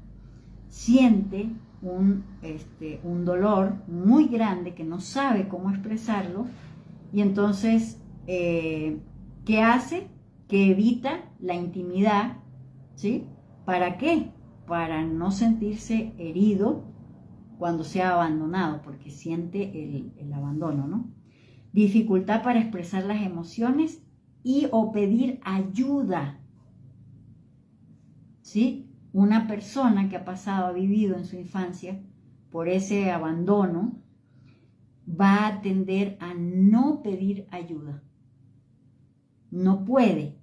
siente un dolor muy grande que no sabe cómo expresarlo, y entonces, ¿qué hace? Que evita la intimidad, ¿sí? ¿Para qué? Para no sentirse herido cuando sea abandonado, porque siente el abandono, ¿no? Dificultad para expresar las emociones o pedir ayuda, ¿sí? Una persona que ha vivido en su infancia por ese abandono, va a tender a no pedir ayuda. No puede.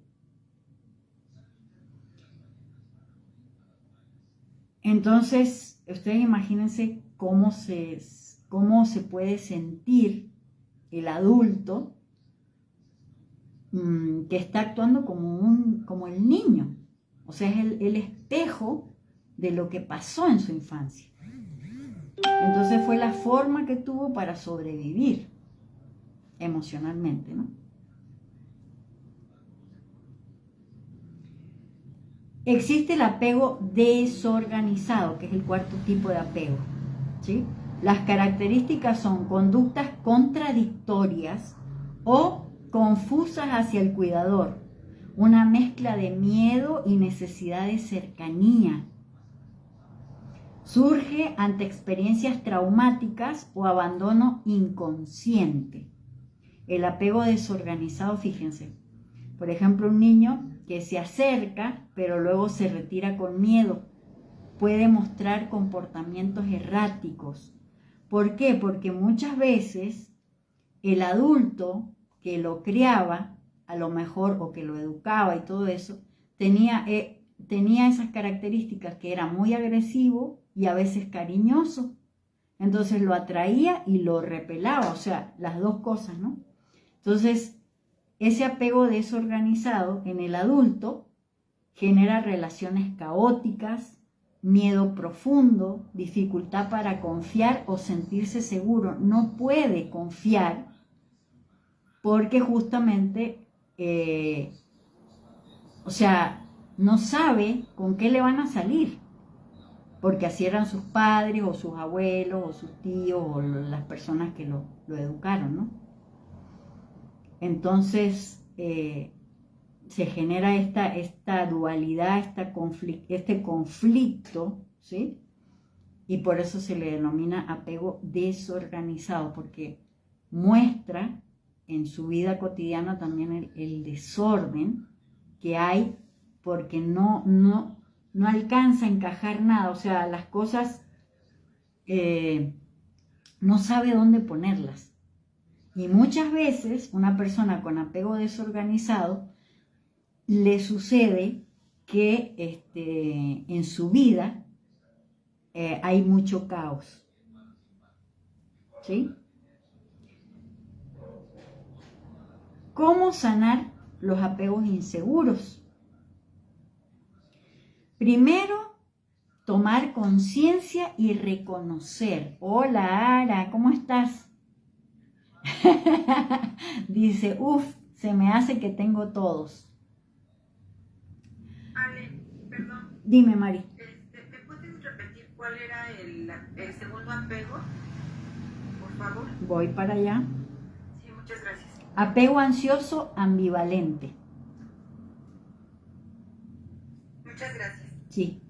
Entonces, ustedes imagínense cómo se puede sentir el adulto que está actuando como el niño. O sea, es el espejo de lo que pasó en su infancia. Entonces fue la forma que tuvo para sobrevivir emocionalmente, ¿no? Existe el apego desorganizado, que es el cuarto tipo de apego, ¿sí? Las características son conductas contradictorias o confusas hacia el cuidador, una mezcla de miedo y necesidad de cercanía. Surge ante experiencias traumáticas o abandono inconsciente. El apego desorganizado, fíjense, por ejemplo, un niño que se acerca, pero luego se retira con miedo. puede mostrar comportamientos erráticos. ¿Por qué? Porque muchas veces el adulto que lo criaba, a lo mejor, o que lo educaba y todo eso, tenía esas características, que era muy agresivo y a veces cariñoso. Entonces lo atraía y lo repelaba, o sea, las dos cosas, ¿no? Entonces, ese apego desorganizado en el adulto genera relaciones caóticas, miedo profundo, dificultad para confiar o sentirse seguro. No puede confiar porque justamente, no sabe con qué le van a salir, porque así eran sus padres o sus abuelos o sus tíos o las personas que lo educaron, ¿no? Entonces, se genera esta dualidad, este conflicto, ¿sí? Y por eso se le denomina apego desorganizado, porque muestra en su vida cotidiana también el desorden que hay, porque no alcanza a encajar nada, o sea, las cosas no sabe dónde ponerlas. Y muchas veces una persona con apego desorganizado le sucede que en su vida hay mucho caos, ¿sí? ¿Cómo sanar los apegos inseguros? Primero, tomar conciencia y reconocer. Hola, Ara, ¿cómo estás? Dice, se me hace que tengo todos. Ale, perdón. Dime, Mari. ¿Me puedes repetir cuál era el segundo apego? Por favor. Voy para allá. Sí, muchas gracias. Apego ansioso ambivalente. Muchas gracias. Sí.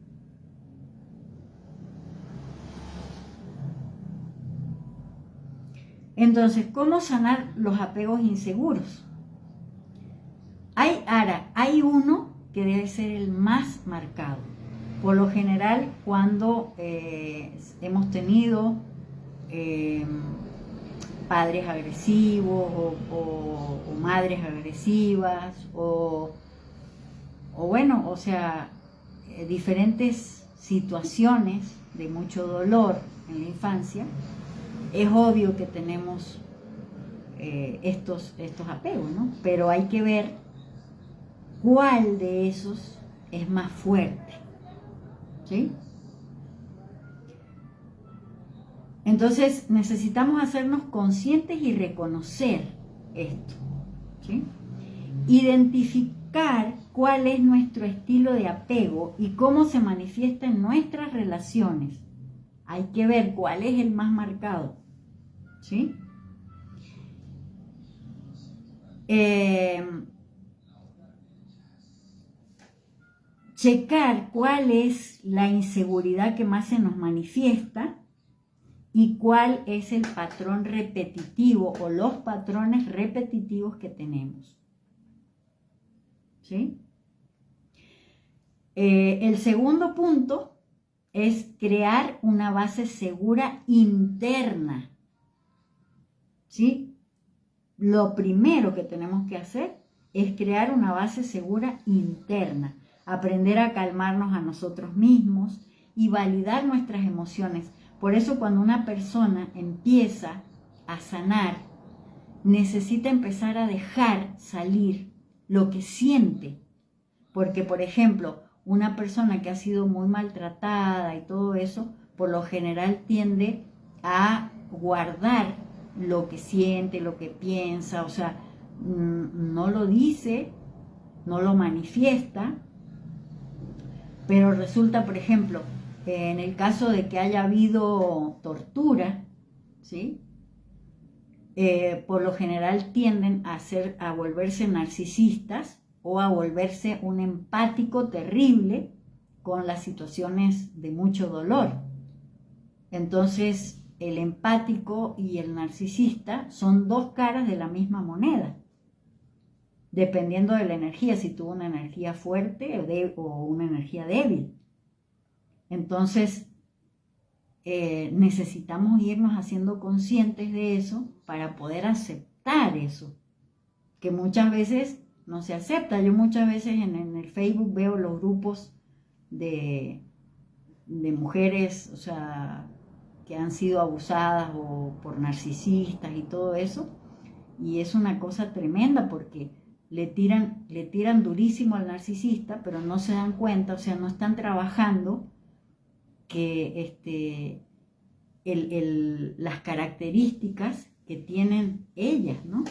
Entonces, ¿cómo sanar los apegos inseguros? Hay uno que debe ser el más marcado. Por lo general, cuando hemos tenido padres agresivos o madres agresivas diferentes situaciones de mucho dolor en la infancia, es obvio que tenemos estos apegos, ¿no? Pero hay que ver cuál de esos es más fuerte, ¿sí? Entonces necesitamos hacernos conscientes y reconocer esto, ¿sí? Identificar cuál es nuestro estilo de apego y cómo se manifiesta en nuestras relaciones. Hay que ver cuál es el más marcado, ¿sí? Checar cuál es la inseguridad que más se nos manifiesta y cuál es el patrón repetitivo o los patrones repetitivos que tenemos, ¿sí? El segundo punto es crear una base segura interna, ¿sí? Lo primero que tenemos que hacer es crear una base segura interna, aprender a calmarnos a nosotros mismos y validar nuestras emociones. Por eso cuando una persona empieza a sanar, necesita empezar a dejar salir lo que siente. Porque, por ejemplo, una persona que ha sido muy maltratada y todo eso, por lo general tiende a guardar lo que siente, lo que piensa, o sea, no lo dice, no lo manifiesta, pero resulta, por ejemplo, en el caso de que haya habido tortura, ¿sí? Por lo general tienden a volverse narcisistas o a volverse un empático terrible con las situaciones de mucho dolor. Entonces, el empático y el narcisista son dos caras de la misma moneda, dependiendo de la energía, si tuvo una energía fuerte o una energía débil. Entonces, necesitamos irnos haciendo conscientes de eso para poder aceptar eso, que muchas veces no se acepta. Yo muchas veces en el Facebook veo los grupos de mujeres, o sea, que han sido abusadas o por narcisistas y todo eso, y es una cosa tremenda porque le tiran durísimo al narcisista, pero no se dan cuenta, o sea, no están trabajando que las características que tienen ellas, ¿no?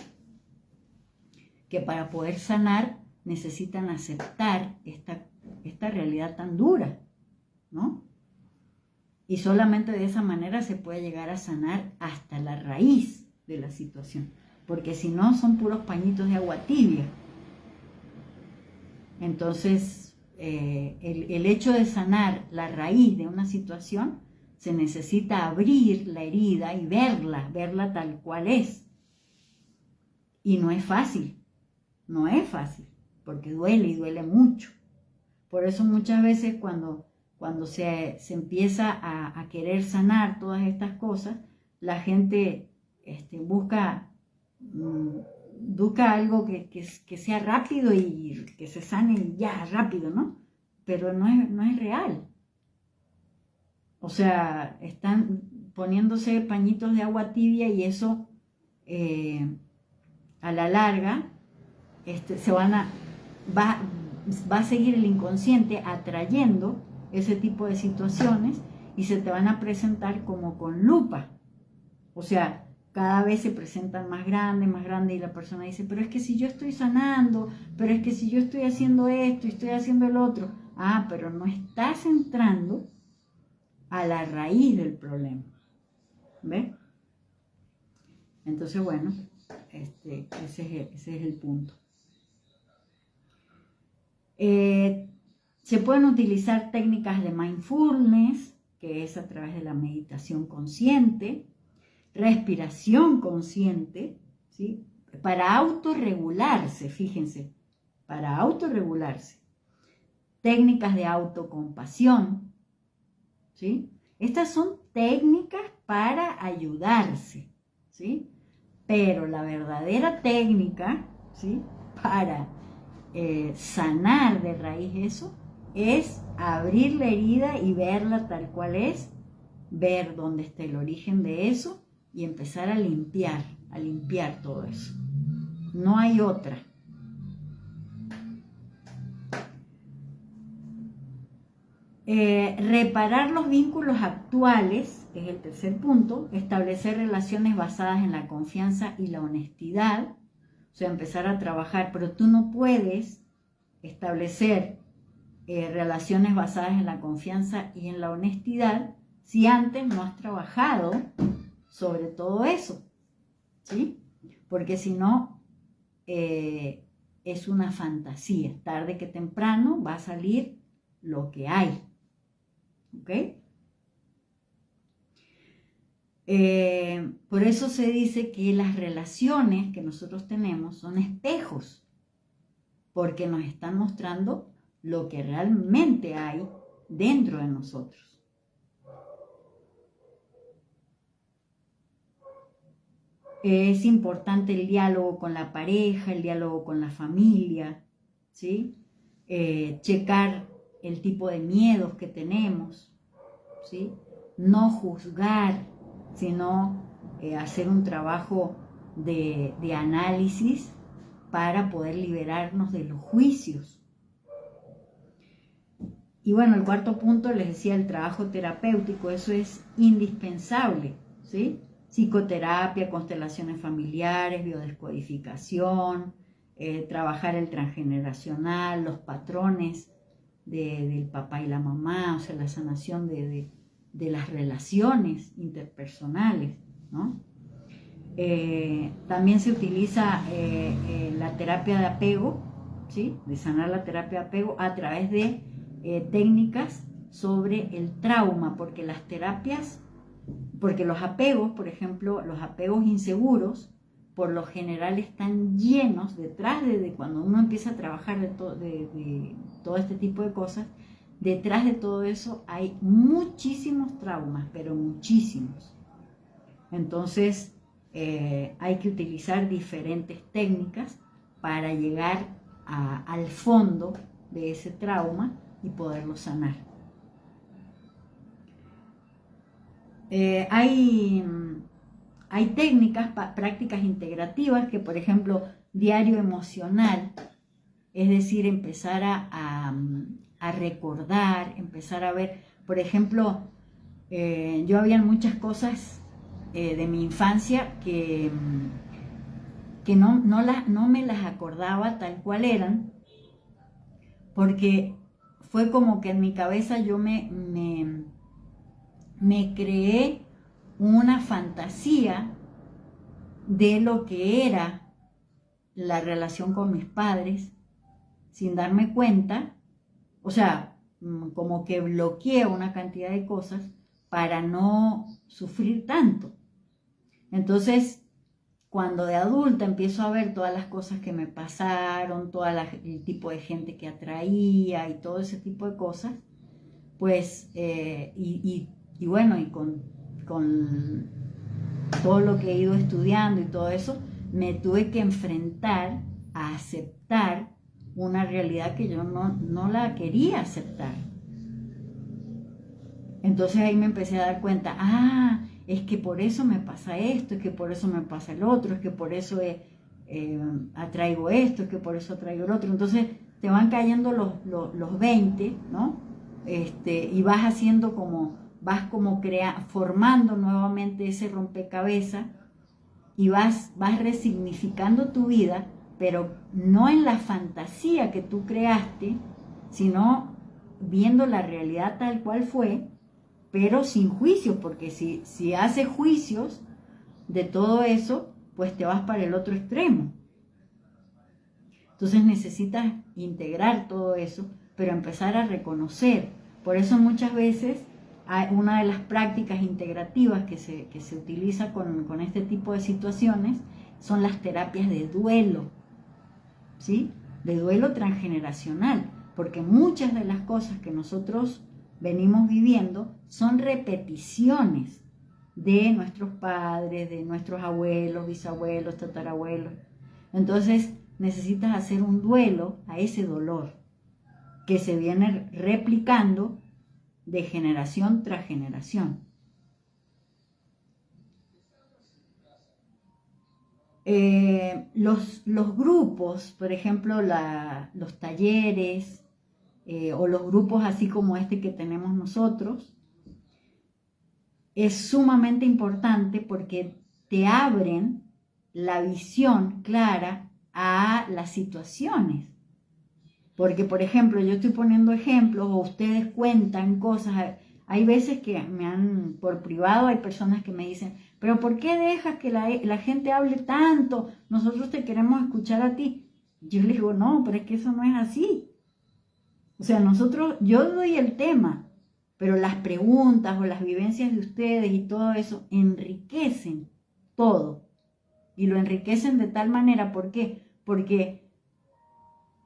Que para poder sanar necesitan aceptar esta realidad tan dura, ¿no? Y solamente de esa manera se puede llegar a sanar hasta la raíz de la situación, porque si no son puros pañitos de agua tibia. Entonces, el hecho de sanar la raíz de una situación, se necesita abrir la herida y verla tal cual es. Y no es fácil, porque duele y duele mucho. Por eso muchas veces cuando se empieza a querer sanar todas estas cosas, la gente busca algo que sea rápido y que se sane ya rápido, ¿no? Pero no es real. O sea, están poniéndose pañitos de agua tibia y eso a la larga va a seguir el inconsciente atrayendo ese tipo de situaciones y se te van a presentar como con lupa. O sea, cada vez se presentan más grande y la persona dice, pero es que si yo estoy sanando, pero es que si yo estoy haciendo esto y estoy haciendo el otro. Ah, pero no estás entrando a la raíz del problema. ¿Ves? Entonces, bueno, ese es el punto. Se pueden utilizar técnicas de mindfulness, que es a través de la meditación consciente, respiración consciente, ¿sí? Para autorregularse, fíjense, para autorregularse. Técnicas de autocompasión, ¿sí? Estas son técnicas para ayudarse, ¿sí? Pero la verdadera técnica, ¿sí? Para sanar de raíz eso, es abrir la herida y verla tal cual es, ver dónde está el origen de eso y empezar a limpiar todo eso. No hay otra. Reparar los vínculos actuales, que es el tercer punto, establecer relaciones basadas en la confianza y la honestidad, o sea, empezar a trabajar, pero tú no puedes establecer relaciones basadas en la confianza y en la honestidad si antes no has trabajado sobre todo eso, ¿sí? Porque si no, es una fantasía, tarde que temprano va a salir lo que hay. ¿Ok? Por eso se dice que las relaciones que nosotros tenemos son espejos, porque nos están mostrando lo que realmente hay dentro de nosotros. Es importante el diálogo con la pareja, el diálogo con la familia, ¿sí? Checar el tipo de miedos que tenemos, ¿sí? No juzgar, sino hacer un trabajo de análisis para poder liberarnos de los juicios. Y bueno, el cuarto punto, les decía, el trabajo terapéutico, eso es indispensable, ¿sí? Psicoterapia, constelaciones familiares, biodescodificación, trabajar el transgeneracional, los patrones del papá y la mamá, o sea, la sanación de las relaciones interpersonales, ¿no? También se utiliza la terapia de apego, ¿sí? De sanar la terapia de apego a través de técnicas sobre el trauma, porque los apegos, por ejemplo, los apegos inseguros, por lo general están llenos detrás de cuando uno empieza a trabajar de todo este tipo de cosas, detrás de todo eso hay muchísimos traumas, pero muchísimos. Entonces, hay que utilizar diferentes técnicas para llegar al fondo de ese trauma y poderlo sanar. Hay técnicas, prácticas integrativas que, por ejemplo, diario emocional, es decir, empezar a recordar, empezar a ver, por ejemplo, yo había muchas cosas de mi infancia que no me las acordaba tal cual eran, porque fue como que en mi cabeza yo me creé una fantasía de lo que era la relación con mis padres, sin darme cuenta, o sea, como que bloqueé una cantidad de cosas para no sufrir tanto. Entonces, cuando de adulta empiezo a ver todas las cosas que me pasaron, el tipo de gente que atraía y todo ese tipo de cosas, pues, y bueno, y con todo lo que he ido estudiando y todo eso, me tuve que enfrentar a aceptar una realidad que yo no la quería aceptar. Entonces ahí me empecé a dar cuenta, es que por eso me pasa esto, es que por eso me pasa el otro, es que por eso atraigo esto, es que por eso atraigo el otro. Entonces te van cayendo los 20, ¿no? Y vas haciendo formando nuevamente ese rompecabezas y vas resignificando tu vida, pero no en la fantasía que tú creaste, sino viendo la realidad tal cual fue, pero sin juicios, porque si haces juicios de todo eso, pues te vas para el otro extremo. Entonces necesitas integrar todo eso, pero empezar a reconocer. Por eso muchas veces una de las prácticas integrativas que se utiliza con este tipo de situaciones son las terapias de duelo, ¿sí? De duelo transgeneracional, porque muchas de las cosas que nosotros venimos viviendo son repeticiones de nuestros padres, de nuestros abuelos, bisabuelos, tatarabuelos. Entonces necesitas hacer un duelo a ese dolor que se viene replicando de generación tras generación. Los grupos, por ejemplo, los talleres o los grupos así como este que tenemos nosotros, es sumamente importante porque te abren la visión clara a las situaciones. Porque, por ejemplo, yo estoy poniendo ejemplos o ustedes cuentan cosas. Hay veces que por privado hay personas que me dicen, pero ¿por qué dejas que la gente hable tanto? Nosotros te queremos escuchar a ti. Yo les digo, no, pero es que eso no es así. O sea, yo doy el tema, pero las preguntas o las vivencias de ustedes y todo eso enriquecen todo. Y lo enriquecen de tal manera, ¿por qué? Porque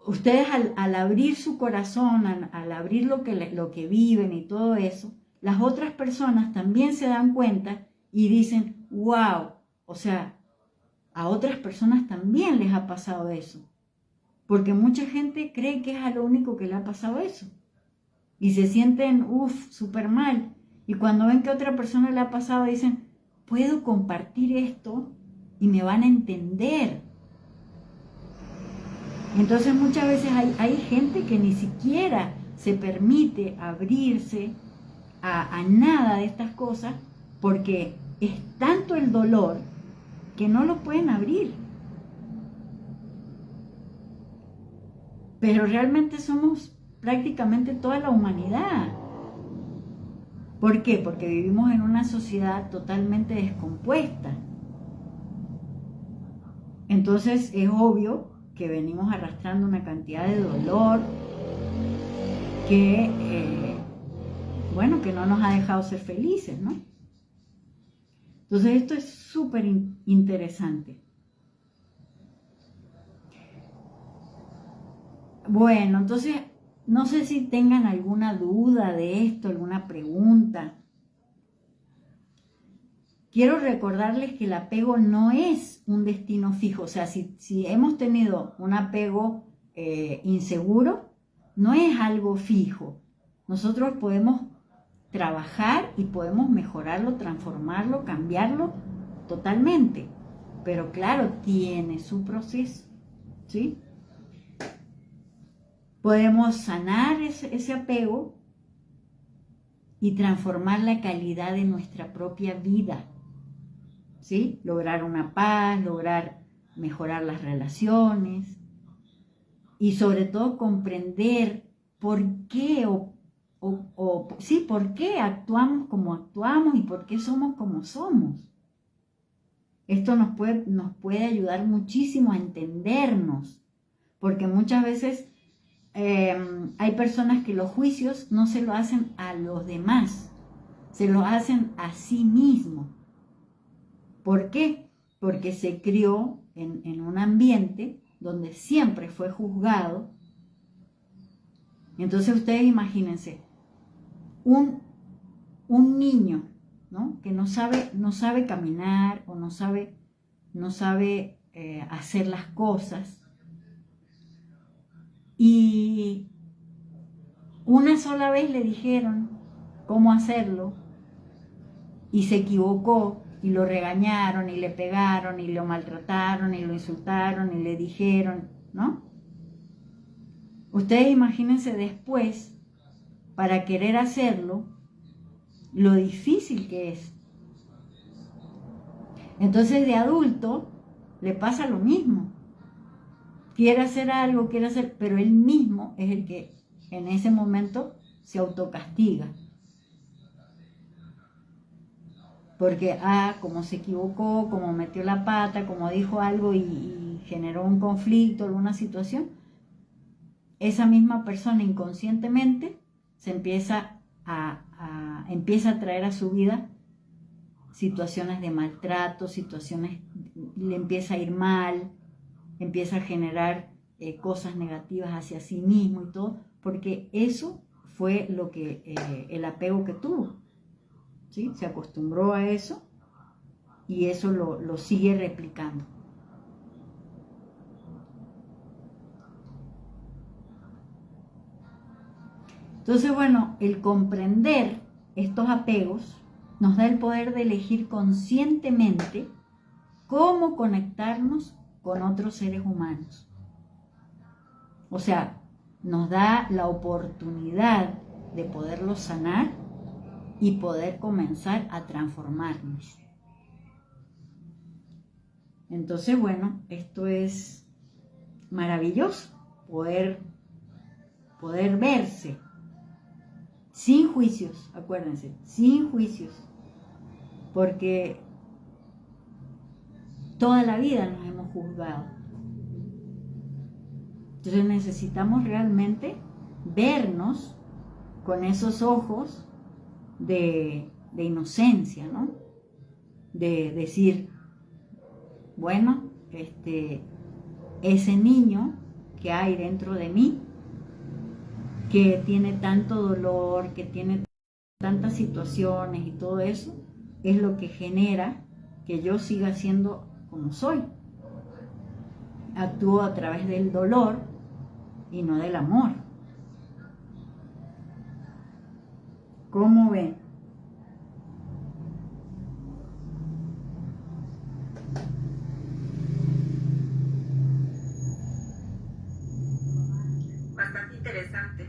ustedes al abrir su corazón, al abrir lo que viven y todo eso, las otras personas también se dan cuenta y dicen, wow, o sea, a otras personas también les ha pasado eso. Porque mucha gente cree que es a lo único que le ha pasado eso. Y se sienten, súper mal. Y cuando ven que a otra persona le ha pasado, dicen, puedo compartir esto y me van a entender. Entonces muchas veces hay gente que ni siquiera se permite abrirse a nada de estas cosas porque es tanto el dolor que no lo pueden abrir. Pero realmente somos prácticamente toda la humanidad. ¿Por qué? Porque vivimos en una sociedad totalmente descompuesta. Entonces es obvio que venimos arrastrando una cantidad de dolor que, que no nos ha dejado ser felices, ¿no? Entonces esto es súper interesante. Bueno, entonces no sé si tengan alguna duda de esto, alguna pregunta. Quiero recordarles que el apego no es un destino fijo. O sea, si hemos tenido un apego inseguro, no es algo fijo. Nosotros podemos trabajar y podemos mejorarlo, transformarlo, cambiarlo totalmente. Pero claro, tiene su proceso, ¿sí? Podemos sanar ese apego y transformar la calidad de nuestra propia vida, ¿sí? Lograr una paz, lograr mejorar las relaciones y sobre todo comprender por qué por qué actuamos como actuamos y por qué somos como somos. Esto nos puede ayudar muchísimo a entendernos, porque muchas veces hay personas que los juicios no se lo hacen a los demás, se los hacen a sí mismos. ¿Por qué? Porque se crió en un ambiente donde siempre fue juzgado. Entonces ustedes imagínense, un niño, ¿no? Que no sabe caminar o no sabe hacer las cosas, y una sola vez le dijeron cómo hacerlo y se equivocó y lo regañaron y le pegaron y lo maltrataron y lo insultaron y le dijeron, ¿no? Ustedes imagínense después, para querer hacerlo, lo difícil que es. Entonces de adulto le pasa lo mismo. Quiere hacer algo, pero él mismo es el que en ese momento se autocastiga. Porque, como se equivocó, como metió la pata, como dijo algo y generó un conflicto, alguna situación, esa misma persona inconscientemente se empieza a traer a su vida situaciones de maltrato, le empieza a ir mal, empieza a generar cosas negativas hacia sí mismo y todo, porque eso fue lo que el apego que tuvo, ¿sí? Se acostumbró a eso y eso lo sigue replicando. Entonces, bueno, el comprender estos apegos nos da el poder de elegir conscientemente cómo conectarnos con otros seres humanos. O sea, nos da la oportunidad de poderlo sanar y poder comenzar a transformarnos. Entonces, bueno, esto es maravilloso, poder verse sin juicios, acuérdense, sin juicios, porque toda la vida nos hemos juzgado. Entonces necesitamos realmente vernos con esos ojos de inocencia, ¿no? De decir, bueno, ese niño que hay dentro de mí, que tiene tanto dolor, que tiene tantas situaciones y todo eso, es lo que genera que yo siga siendo como soy. Actúo a través del dolor y no del amor. ¿Cómo ven? Bastante interesante,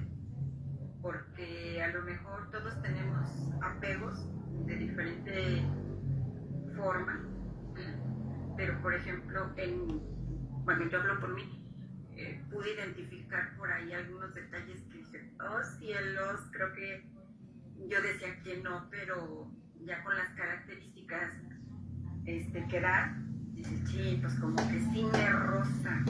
porque a lo mejor todos tenemos apegos de diferente forma, pero por ejemplo, yo hablo por mí, pude identificar por ahí algunos detalles que dije, oh cielos, creo que yo decía que no, pero ya con las características que da, dices, sí, pues como que sí me roza.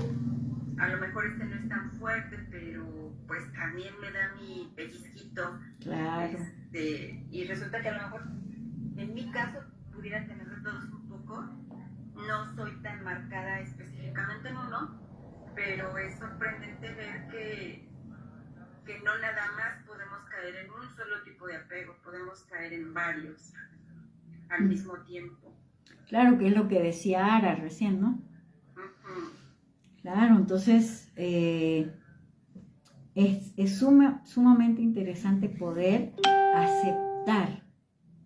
A lo mejor no es tan fuerte, pero pues también me da mi pellizquito. Claro. Y resulta que a lo mejor, en mi caso, pudiera tener de todos un poco. No soy tan marcada específicamente en uno, pero es sorprendente ver que que no nada más podemos caer en un solo tipo de apego, podemos caer en varios al mismo tiempo. Claro, que es lo que decía Ara recién, ¿no? Ujú. Claro, entonces es sumamente interesante poder aceptar,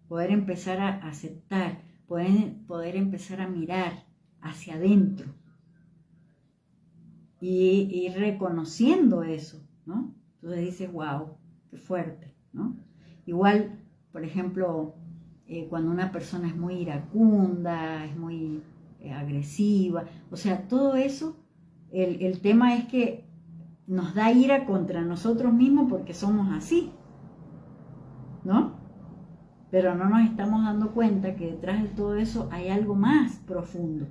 poder empezar a aceptar, poder empezar a mirar hacia adentro y ir reconociendo eso, ¿no? Entonces dices, wow, qué fuerte, ¿no? Igual, por ejemplo, cuando una persona es muy iracunda, es muy agresiva, o sea, todo eso, el tema es que nos da ira contra nosotros mismos porque somos así, ¿no? Pero no nos estamos dando cuenta que detrás de todo eso hay algo más profundo.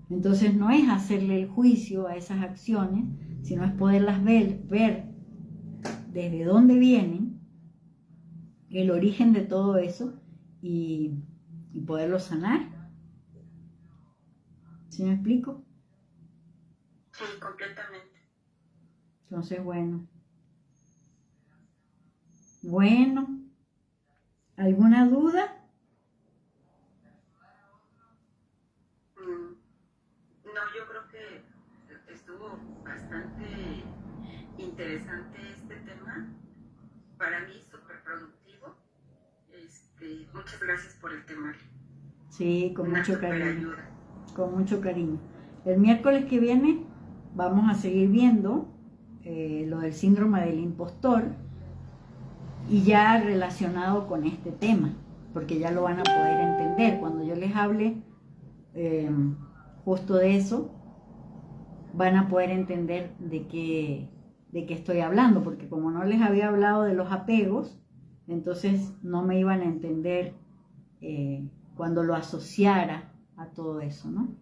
Entonces no es hacerle el juicio a esas acciones, sino es poderlas ver desde dónde vienen, el origen de todo eso y poderlo sanar. ¿Sí me explico? Sí, completamente. Entonces, bueno, ¿alguna duda? No, yo creo que estuvo bastante interesante este tema. Para mí, súper productivo. Muchas gracias por el tema. Sí, con Una mucho super cariño. ayuda. Con mucho cariño. El miércoles que viene vamos a seguir viendo lo del síndrome del impostor y ya relacionado con este tema, porque ya lo van a poder entender. Cuando yo les hable justo de eso, van a poder entender de qué estoy hablando, porque como no les había hablado de los apegos, entonces no me iban a entender cuando lo asociara a todo eso, ¿no?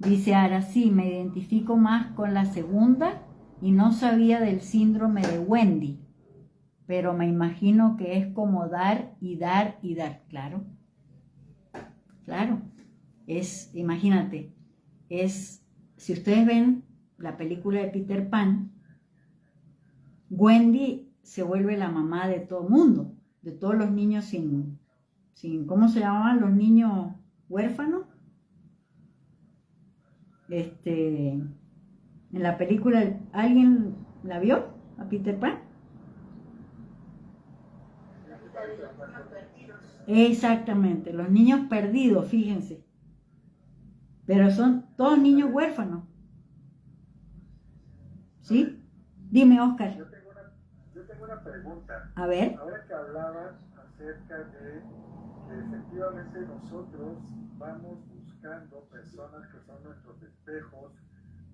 Dice Ara, sí, me identifico más con la segunda y no sabía del síndrome de Wendy, pero me imagino que es como dar y dar y dar. Claro, claro. Imagínate, si ustedes ven la película de Peter Pan, Wendy se vuelve la mamá de todo el mundo, de todos los niños sin ¿cómo se llamaban los niños huérfanos? En la película, ¿alguien la vio a Peter Pan? Exactamente, los niños perdidos, fíjense. Pero son todos niños huérfanos. ¿Sí? Dime, Oscar. Yo tengo una pregunta. A ver. Ahora que hablabas acerca de que efectivamente nosotros vamos buscando personas que son nuestros espejos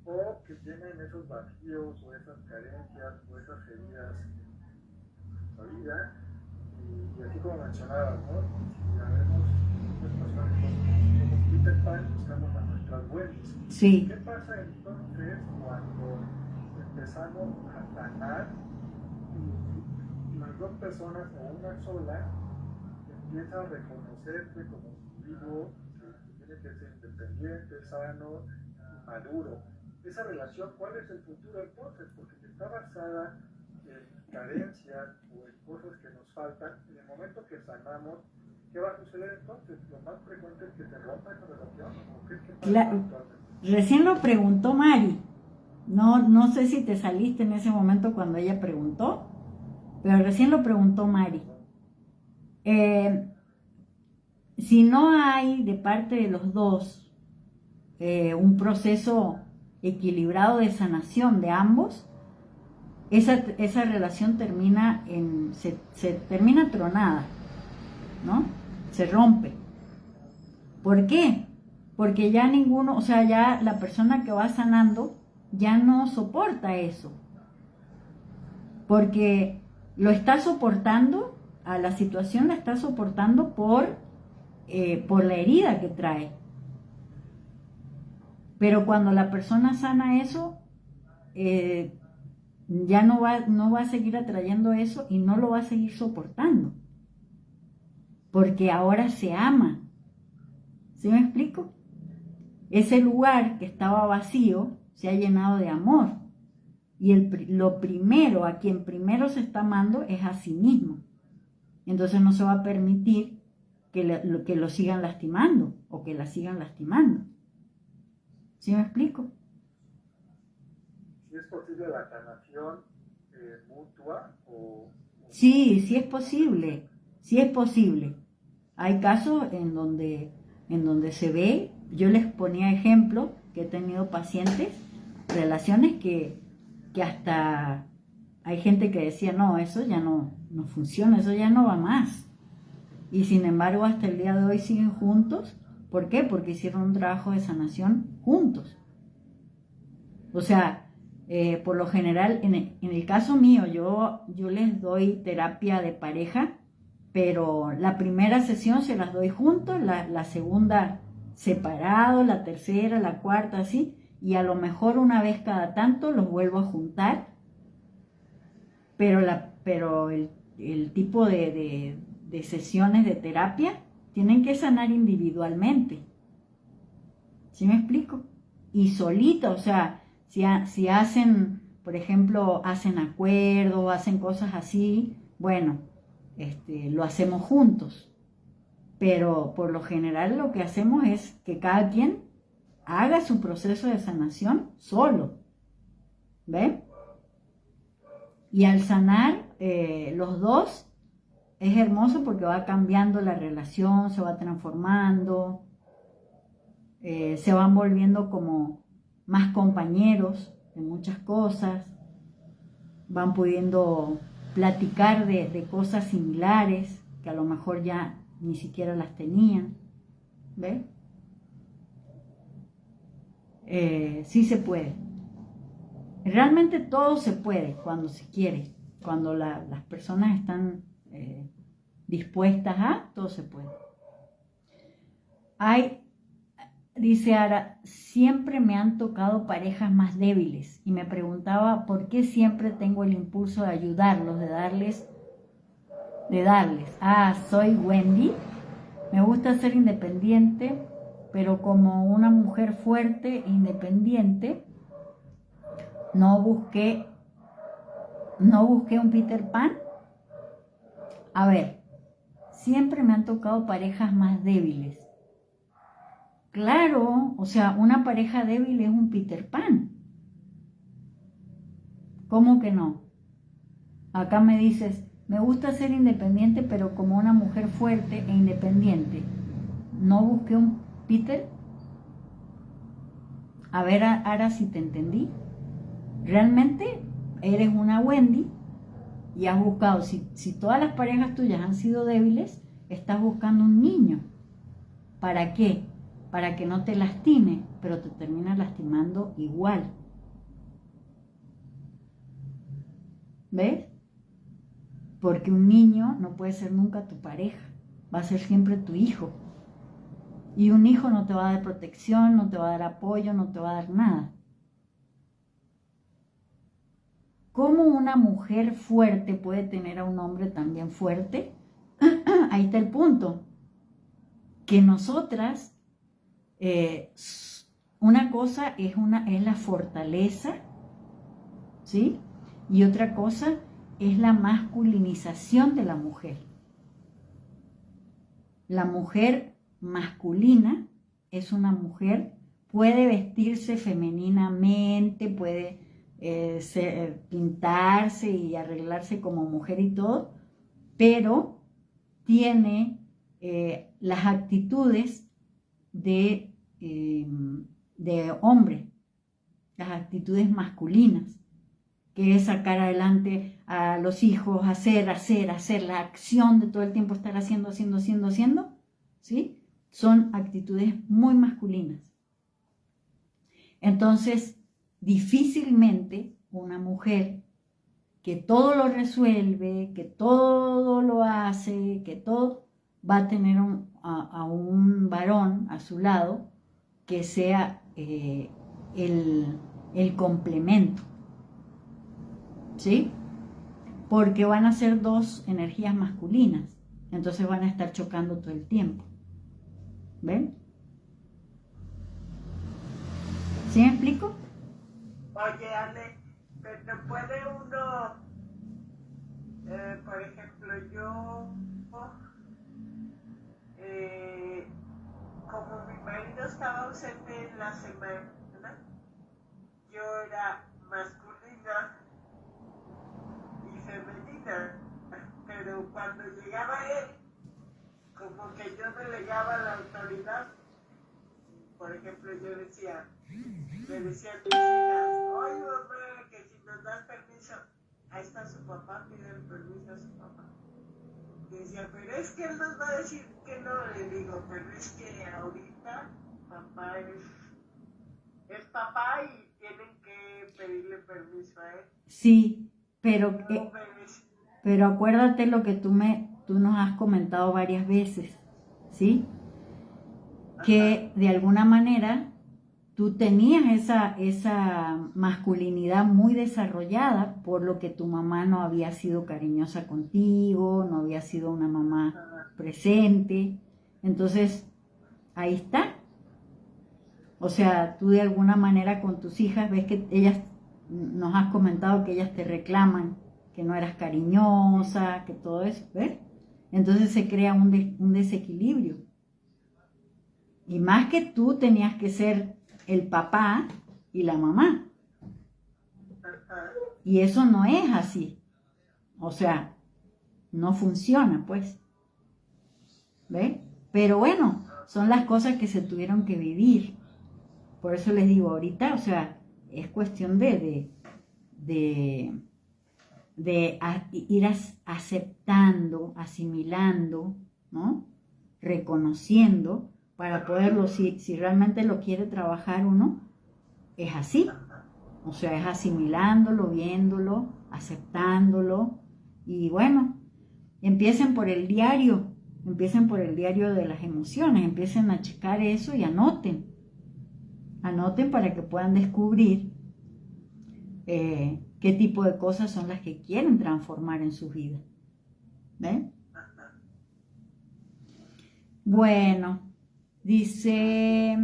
o que tienen esos vacíos o esas carencias o esas heridas en nuestra vida, y así como mencionabas, ¿no? Si ya vemos muchas personas como Peter Pan, buscamos a nuestras buenas. Sí. ¿Qué pasa entonces cuando empezamos a sanar y las dos personas o una sola empieza a reconocerse como individuo que tiene que ser independiente, sano y maduro? Esa relación, ¿cuál es el futuro entonces? Porque si está basada en carencias o en cosas que nos faltan, en el momento que sanamos, ¿qué va a suceder entonces? Lo más frecuente es que se rompa esa relación. ¿O qué pasa actualmente? Recién lo preguntó Mari. No sé si te saliste en ese momento cuando ella preguntó, pero recién lo preguntó Mari. Si no hay de parte de los dos un proceso equilibrado de sanación de ambos, esa relación termina se termina tronada, ¿no? Se rompe. ¿Por qué? Porque ya ninguno, o sea, ya la persona que va sanando ya no soporta eso. Porque lo está soportando, a la situación la está soportando por la herida que trae. Pero cuando la persona sana eso, ya no va a seguir atrayendo eso y no lo va a seguir soportando. Porque ahora se ama. ¿Sí me explico? Ese lugar que estaba vacío se ha llenado de amor. Y lo primero, a quien primero se está amando es a sí mismo. Entonces no se va a permitir que lo sigan lastimando o que la sigan lastimando. ¿Sí me explico? ¿Si es posible la sanación mutua o...? Sí, sí es posible, sí es posible. Hay casos en donde se ve, yo les ponía ejemplo, que he tenido pacientes, relaciones que hasta hay gente que decía, no, eso ya no funciona, eso ya no va más. Y sin embargo, hasta el día de hoy siguen juntos. ¿Por qué? Porque hicieron un trabajo de sanación juntos. O sea, por lo general, en el caso mío, yo les doy terapia de pareja, pero la primera sesión se las doy juntos, la segunda separado, la tercera, la cuarta, así, y a lo mejor una vez cada tanto los vuelvo a juntar, pero el tipo de sesiones de terapia tienen que sanar individualmente. ¿Sí me explico? Y solito, o sea, si hacen, por ejemplo, hacen acuerdos, hacen cosas así, bueno, lo hacemos juntos. Pero por lo general lo que hacemos es que cada quien haga su proceso de sanación solo. ¿Ve? Y al sanar los dos, es hermoso porque va cambiando la relación, se va transformando, se van volviendo como más compañeros de muchas cosas, van pudiendo platicar de cosas similares que a lo mejor ya ni siquiera las tenían. ¿Ves? Sí se puede. Realmente todo se puede cuando se quiere, cuando las personas están dispuestas a, todo se puede. Dice Ara, siempre me han tocado parejas más débiles y me preguntaba por qué siempre tengo el impulso de ayudarlos, de darles. Soy Wendy, me gusta ser independiente, pero como una mujer fuerte e independiente, no busqué un Peter Pan. A ver, siempre me han tocado parejas más débiles. Claro, o sea, una pareja débil es un Peter Pan. ¿Cómo que no? Acá me dices, me gusta ser independiente, pero como una mujer fuerte e independiente. ¿No busqué un Peter? A ver, ahora si te entendí. Realmente eres una Wendy y has buscado, si todas las parejas tuyas han sido débiles, estás buscando un niño. ¿Para qué? Para que no te lastime, pero te termina lastimando igual. ¿Ves? Porque un niño no puede ser nunca tu pareja, va a ser siempre tu hijo. Y un hijo no te va a dar protección, no te va a dar apoyo, no te va a dar nada. ¿Cómo una mujer fuerte puede tener a un hombre también fuerte? Ahí está el punto. Que nosotras, una cosa es la fortaleza, ¿sí? Y otra cosa es la masculinización de la mujer. La mujer masculina es una mujer, puede vestirse femeninamente, puede pintarse y arreglarse como mujer y todo, pero tiene las actitudes de hombre, las actitudes masculinas, que es sacar adelante a los hijos, hacer la acción de todo el tiempo estar haciendo, ¿sí? Son actitudes muy masculinas. Entonces, difícilmente una mujer que todo lo resuelve, que todo lo hace, que todo, va a tener a un varón a su lado que sea el complemento, ¿sí? Porque van a ser dos energías masculinas, entonces van a estar chocando todo el tiempo. ¿Ven? ¿Sí me explico? Oye, Ale, pero estaba ausente en la semana, yo era masculina y femenina, pero cuando llegaba él, como que yo delegaba la autoridad. Por ejemplo, yo le decía a mis hijas, oye mamá, que si nos das permiso, ahí está su papá, pide el permiso a su papá. Y decía, pero es que él nos va a decir que no. Le digo, pero es que ahorita papá es papá y tienen que pedirle permiso a él. Sí, pero, No obedecer. pero acuérdate lo que tú nos has comentado varias veces, ¿sí? Que de alguna manera tú tenías esa masculinidad muy desarrollada por lo que tu mamá no había sido cariñosa contigo, no había sido una mamá presente. Entonces, ahí está. O sea, tú de alguna manera con tus hijas ves que ellas, nos has comentado que ellas te reclaman que no eras cariñosa, que todo eso, ¿ves? Entonces se crea un desequilibrio. Y más que tú tenías que ser el papá y la mamá. Y eso no es así. O sea, no funciona, pues. ¿Ves? Pero bueno, son las cosas que se tuvieron que vivir. Por eso les digo, ahorita, o sea, es cuestión de ir aceptando, asimilando, ¿no? Reconociendo, para poderlo, si realmente lo quiere trabajar uno, es así. O sea, es asimilándolo, viéndolo, aceptándolo. Y bueno, empiecen por el diario de las emociones, empiecen a checar eso y anoten para que puedan descubrir qué tipo de cosas son las que quieren transformar en su vida. ¿Ven? Bueno, dice,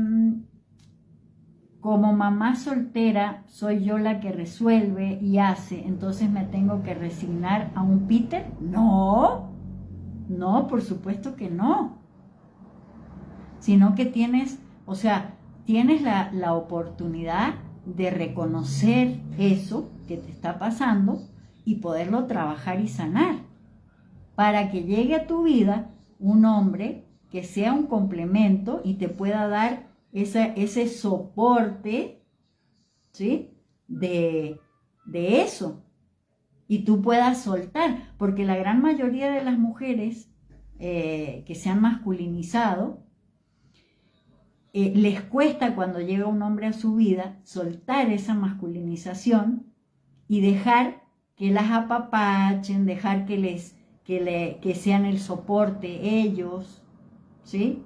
como mamá soltera soy yo la que resuelve y hace, entonces me tengo que resignar a un Peter. No, por supuesto que no. Sino que tienes la oportunidad de reconocer eso que te está pasando y poderlo trabajar y sanar, para que llegue a tu vida un hombre que sea un complemento y te pueda dar ese soporte, ¿sí? De eso, y tú puedas soltar, porque la gran mayoría de las mujeres que se han masculinizado, les cuesta cuando llega un hombre a su vida soltar esa masculinización y dejar que las apapachen, dejar que sean el soporte ellos, ¿sí?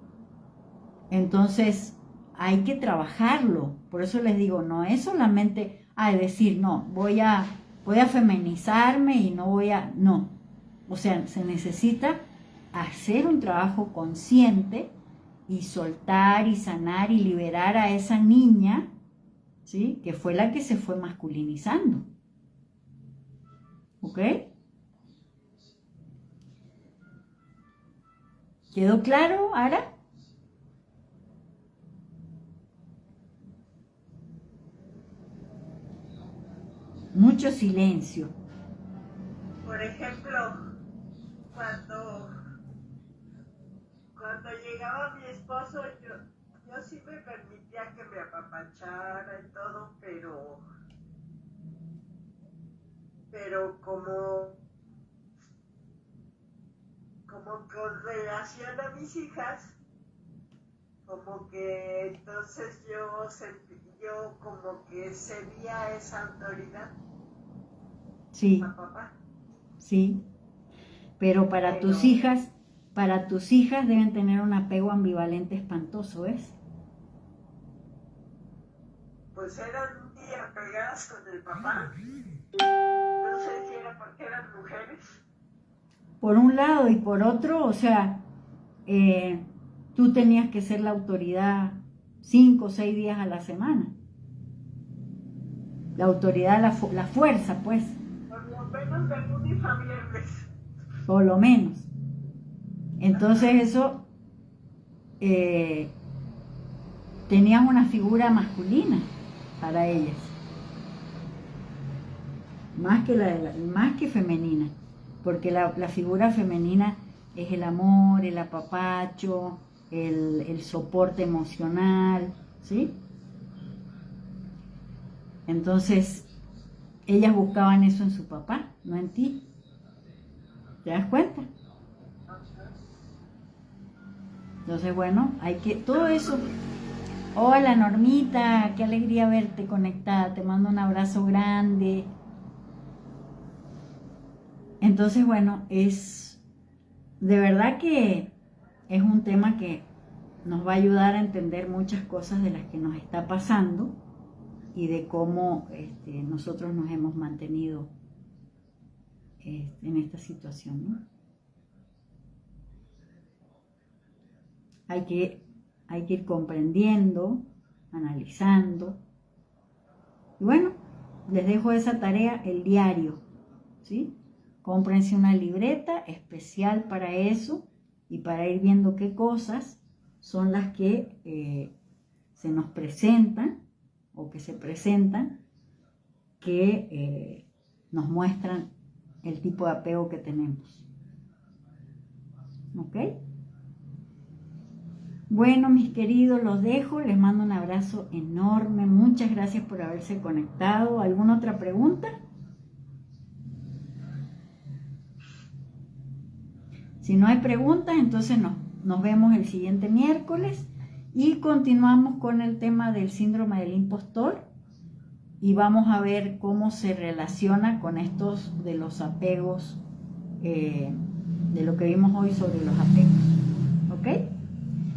Entonces hay que trabajarlo. Por eso les digo, no es solamente decir, no, voy a feminizarme y no no. O sea, se necesita hacer un trabajo consciente y soltar y sanar y liberar a esa niña, ¿sí? Que fue la que se fue masculinizando. ¿Ok? ¿Quedó claro, Ara? Mucho silencio. Por ejemplo, cuando llegaba mi esposo, yo sí me permitía que me apapachara y todo, pero como con relación a mis hijas, como que entonces yo como que cedía esa autoridad Sí, a papá. sí. Pero para tus hijas deben tener un apego ambivalente espantoso, ¿ves? Pues eran muy apegadas con el papá. No sé si era porque eran mujeres. Por un lado y por otro, o sea, tú tenías que ser la autoridad 5 o 6 días a la semana. La autoridad, la fuerza, pues. Por lo menos de lunes a viernes. Por lo menos. Entonces eso tenían una figura masculina para ellas, más que femenina, porque la figura femenina es el amor, el apapacho, el soporte emocional, ¿sí? Entonces, ellas buscaban eso en su papá, no en ti. ¿Te das cuenta? Entonces, bueno, hay que, todo eso. Hola Normita, qué alegría verte conectada, te mando un abrazo grande. Entonces, bueno, es de verdad que es un tema que nos va a ayudar a entender muchas cosas de las que nos está pasando y de cómo nosotros nos hemos mantenido en esta situación, ¿no? Hay que ir comprendiendo, analizando. Y bueno, les dejo esa tarea, el diario, ¿sí? Cómprense una libreta especial para eso y para ir viendo qué cosas son las que se nos presentan o que se presentan que nos muestran el tipo de apego que tenemos. ¿Ok? Bueno, mis queridos, los dejo, les mando un abrazo enorme, muchas gracias por haberse conectado. ¿Alguna otra pregunta? Si no hay preguntas, entonces nos vemos el siguiente miércoles y continuamos con el tema del síndrome del impostor y vamos a ver cómo se relaciona con estos de los apegos, de lo que vimos hoy sobre los apegos. ¿Ok?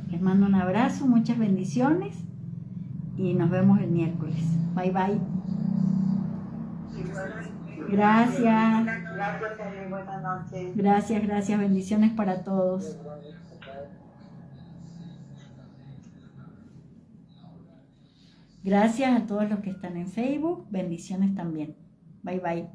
Les mando un abrazo, muchas bendiciones y nos vemos el miércoles. Bye, bye. Gracias. Gracias, Eli. Buenas noches. Gracias. Bendiciones para todos. Gracias a todos los que están en Facebook. Bendiciones también. Bye, bye.